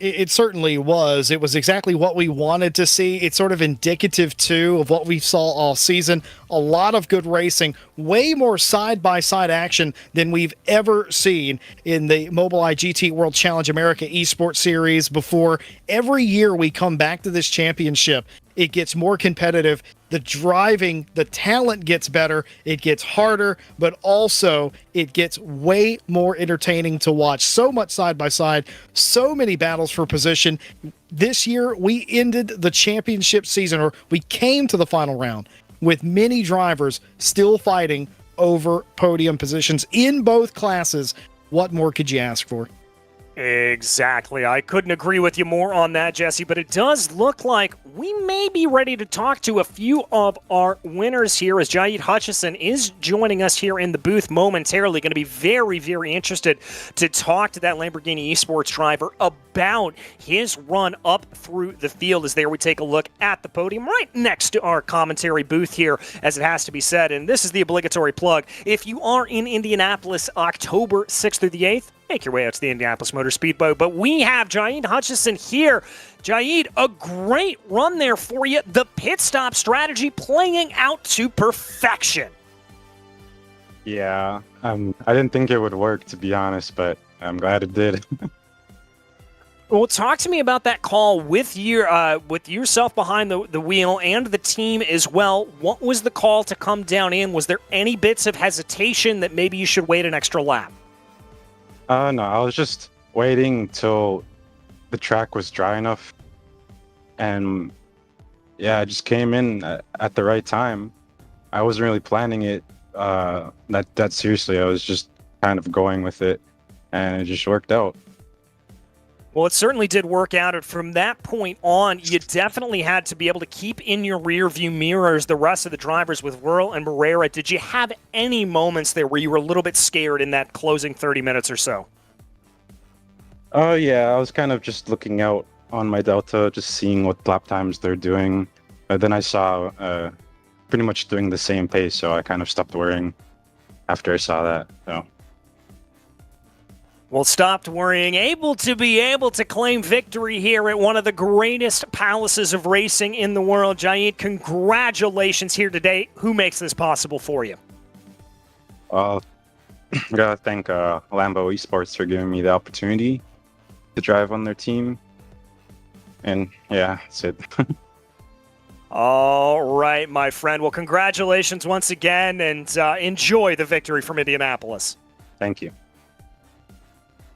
It certainly was. It was exactly what we wanted to see. It's sort of indicative, too, of what we saw all season. A lot of good racing, way more side-by-side action than we've ever seen in the Mobileye GT World Challenge America Esports Series before. Every year we come back to this championship, it gets more competitive. The driving, the talent gets better. It gets harder, but also it gets way more entertaining to watch. So much side by side, so many battles for position. This year, we ended the championship season, or we came to the final round with many drivers still fighting over podium positions in both classes. What more could you ask for? Exactly. I couldn't agree with you more on that, Jesse, but it does look like we may be ready to talk to a few of our winners here as Jaid Hutchison is joining us here in the booth momentarily. Going to be very, very interested to talk to that Lamborghini Esports driver about his run up through the field as there we take a look at the podium right next to our commentary booth here, as it has to be said. And this is the obligatory plug. If you are in Indianapolis October 6th through the 8th, make your way out to the Indianapolis Motor Speedway. But we have Jaid Hutchison here. Jaid, a great run there for you. The pit stop strategy playing out to perfection. Yeah, I didn't think it would work, to be honest, but I'm glad it did. Well, talk to me about that call with yourself behind the wheel and the team as well. What was the call to come down in? Was there any bits of hesitation that maybe you should wait an extra lap? No, I was just waiting till the track was dry enough. And yeah, I just came in at the right time. I wasn't really planning it that seriously. I was just kind of going with it, and it just worked out. Well, it certainly did work out, and from that point on, you definitely had to be able to keep in your rear-view mirrors the rest of the drivers with Whirl and Barrera. Did you have any moments there where you were a little bit scared in that closing 30 minutes or so? Oh, yeah, I was kind of just looking out on my Delta, just seeing what lap times they're doing. Then I saw pretty much doing the same pace, so I kind of stopped worrying after I saw that. So. Well, stopped worrying, able to claim victory here at one of the greatest palaces of racing in the world. Jaid, congratulations here today. Who makes this possible for you? Well, I gotta thank Lambo Esports for giving me the opportunity to drive on their team. And yeah, that's it. All right, my friend. Well, congratulations once again, and enjoy the victory from Indianapolis. Thank you.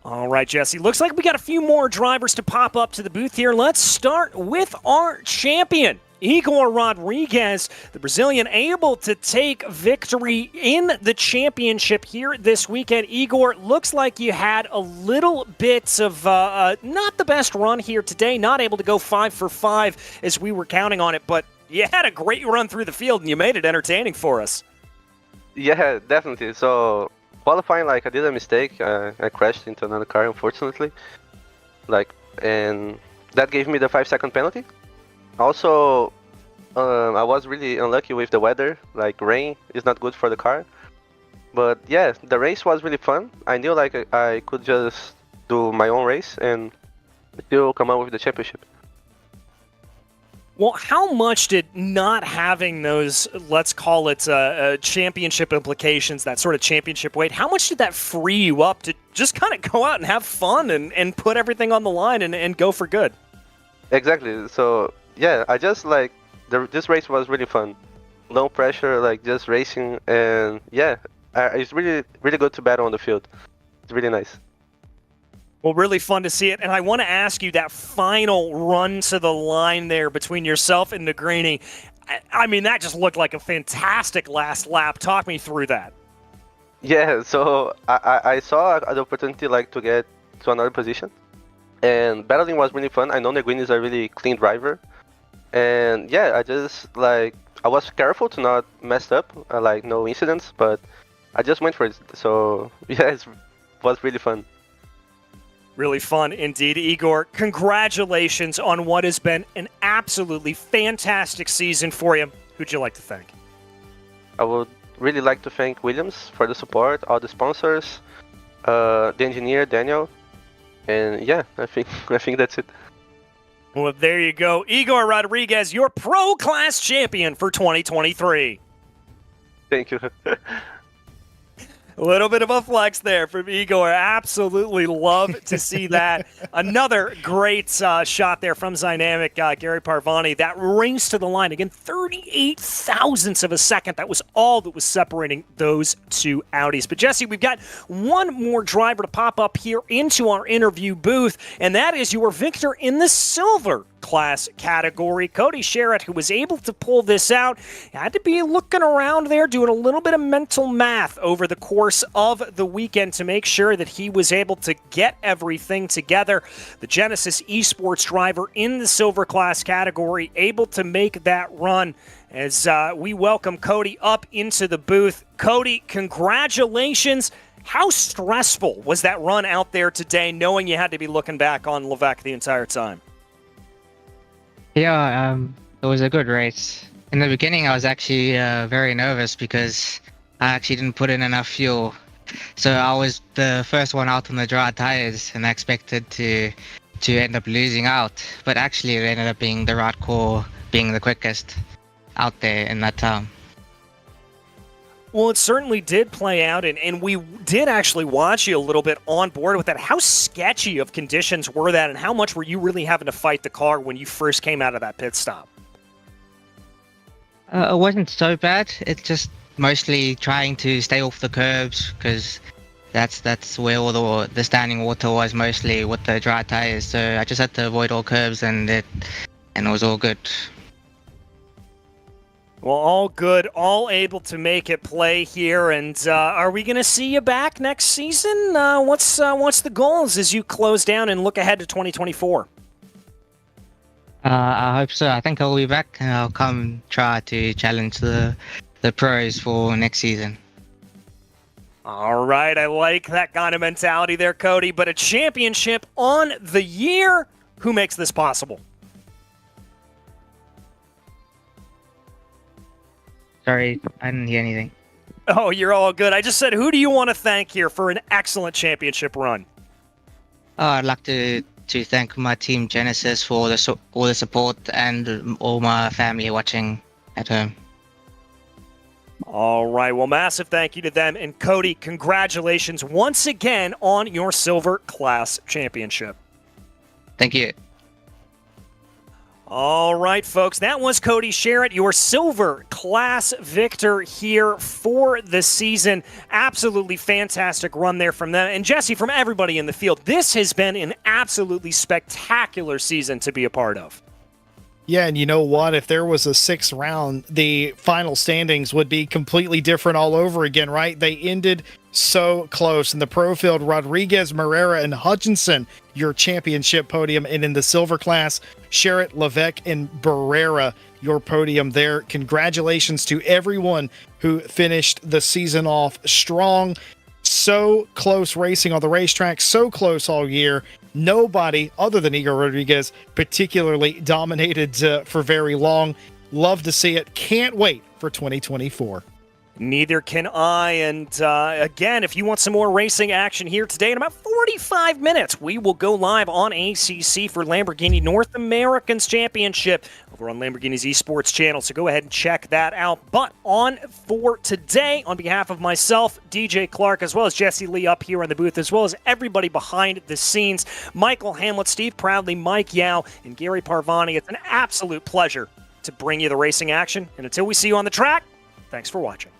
All right, Jesse. Looks like we got a few more drivers to pop up to the booth here. Let's start with our champion, Igor Rodriguez, the Brazilian, able to take victory in the championship here this weekend. Igor, looks like you had a little bit of not the best run here today, not able to go 5 for 5 as we were counting on it, but you had a great run through the field and you made it entertaining for us. Yeah, definitely. So qualifying, I did a mistake. I crashed into another car, unfortunately. And that gave me the 5-second penalty. Also, I was really unlucky with the weather. Rain is not good for the car. But yeah, the race was really fun. I knew I could just do my own race and still come out with the championship. Well, how much did not having those, let's call it championship implications, that sort of championship weight, how much did that free you up to just kind of go out and have fun and put everything on the line and go for good? Exactly. So yeah, I just this race was really fun. Low pressure, just racing, and yeah, it's really, really good to battle on the field. It's really nice. Well, really fun to see it. And I want to ask you, that final run to the line there between yourself and Negrini, I mean, that just looked like a fantastic last lap. Talk me through that. Yeah, so I saw the opportunity to get to another position. And battling was really fun. I know Negrini is a really clean driver. And yeah, I just I was careful to not mess up, no incidents, but I just went for it. So yeah, it was really fun. Really fun indeed. Igor, congratulations on what has been an absolutely fantastic season for you. Who'd you like to thank? I would really like to thank Williams for the support, all the sponsors, the engineer, Daniel, and yeah, I think that's it. Well, there you go. Igor Rodriguez, your Pro Class champion for 2023. Thank you. A little bit of a flex there from Igor. Absolutely love to see that. Another great shot there from Dynamic Gary Parvani. That race to the line. Again, 38 thousandths of a second. That was all that was separating those two Audis. But, Jesse, we've got one more driver to pop up here into our interview booth, and that is your victor in the silver class category. Cody Sherritt, who was able to pull this out, had to be looking around there, doing a little bit of mental math over the course of the weekend to make sure that he was able to get everything together. The Genesis Esports driver in the silver class category, able to make that run as we welcome Cody up into the booth. Cody, congratulations. How stressful was that run out there today, knowing you had to be looking back on Levesque the entire time? Yeah, it was a good race. In the beginning, I was actually very nervous because I actually didn't put in enough fuel. So I was the first one out on the dry tires, and I expected to end up losing out. But actually, it ended up being the right call, being the quickest out there in that time. Well, it certainly did play out, and we did actually watch you a little bit on board with that. How sketchy of conditions were that, and how much were you really having to fight the car when you first came out of that pit stop? It wasn't so bad. It's just mostly trying to stay off the curbs because that's where all the standing water was, mostly with the dry tires. So I just had to avoid all curbs, and it was all good. Well, all good, all able to make it play here, and are we going to see you back next season? What's the goals as you close down and look ahead to 2024? I hope so. I think I'll be back, and I'll come try to challenge the pros for next season. All right, I like that kind of mentality there, Cody, but a championship on the year. Who makes this possible? Sorry, I didn't hear anything. Oh, you're all good. I just said, who do you want to thank here for an excellent championship run? I'd like to thank my team Genesis for all the support and all my family watching at home. All right, well, massive thank you to them. And Cody, congratulations once again on your silver class championship. Thank you. All right, folks, that was Cody Sherritt, your silver class victor here for the season. Absolutely fantastic run there from them. And Jesse, from everybody in the field, this has been an absolutely spectacular season to be a part of. Yeah, and you know what? If there was a sixth round, the final standings would be completely different all over again, right? They ended so close. In the pro field, Rodriguez, Moreira, and Hutchinson, your championship podium. And in the silver class, Sherritt, Levesque, and Barrera, your podium there. Congratulations to everyone who finished the season off strong. So close racing on the racetrack, so close all year. Nobody other than Igor Rodriguez particularly dominated for very long. Love to see it. Can't wait for 2024. Neither can I. And again, if you want some more racing action here today, in about 45 minutes, we will go live on ACC for Lamborghini North Americans Championship over on Lamborghini's Esports channel. So go ahead and check that out. But on for today, on behalf of myself, DJ Clark, as well as Jesse Lee up here in the booth, as well as everybody behind the scenes, Michael Hamlet, Steve Proudly, Mike Yao, and Gary Parvani, it's an absolute pleasure to bring you the racing action. And until we see you on the track, thanks for watching.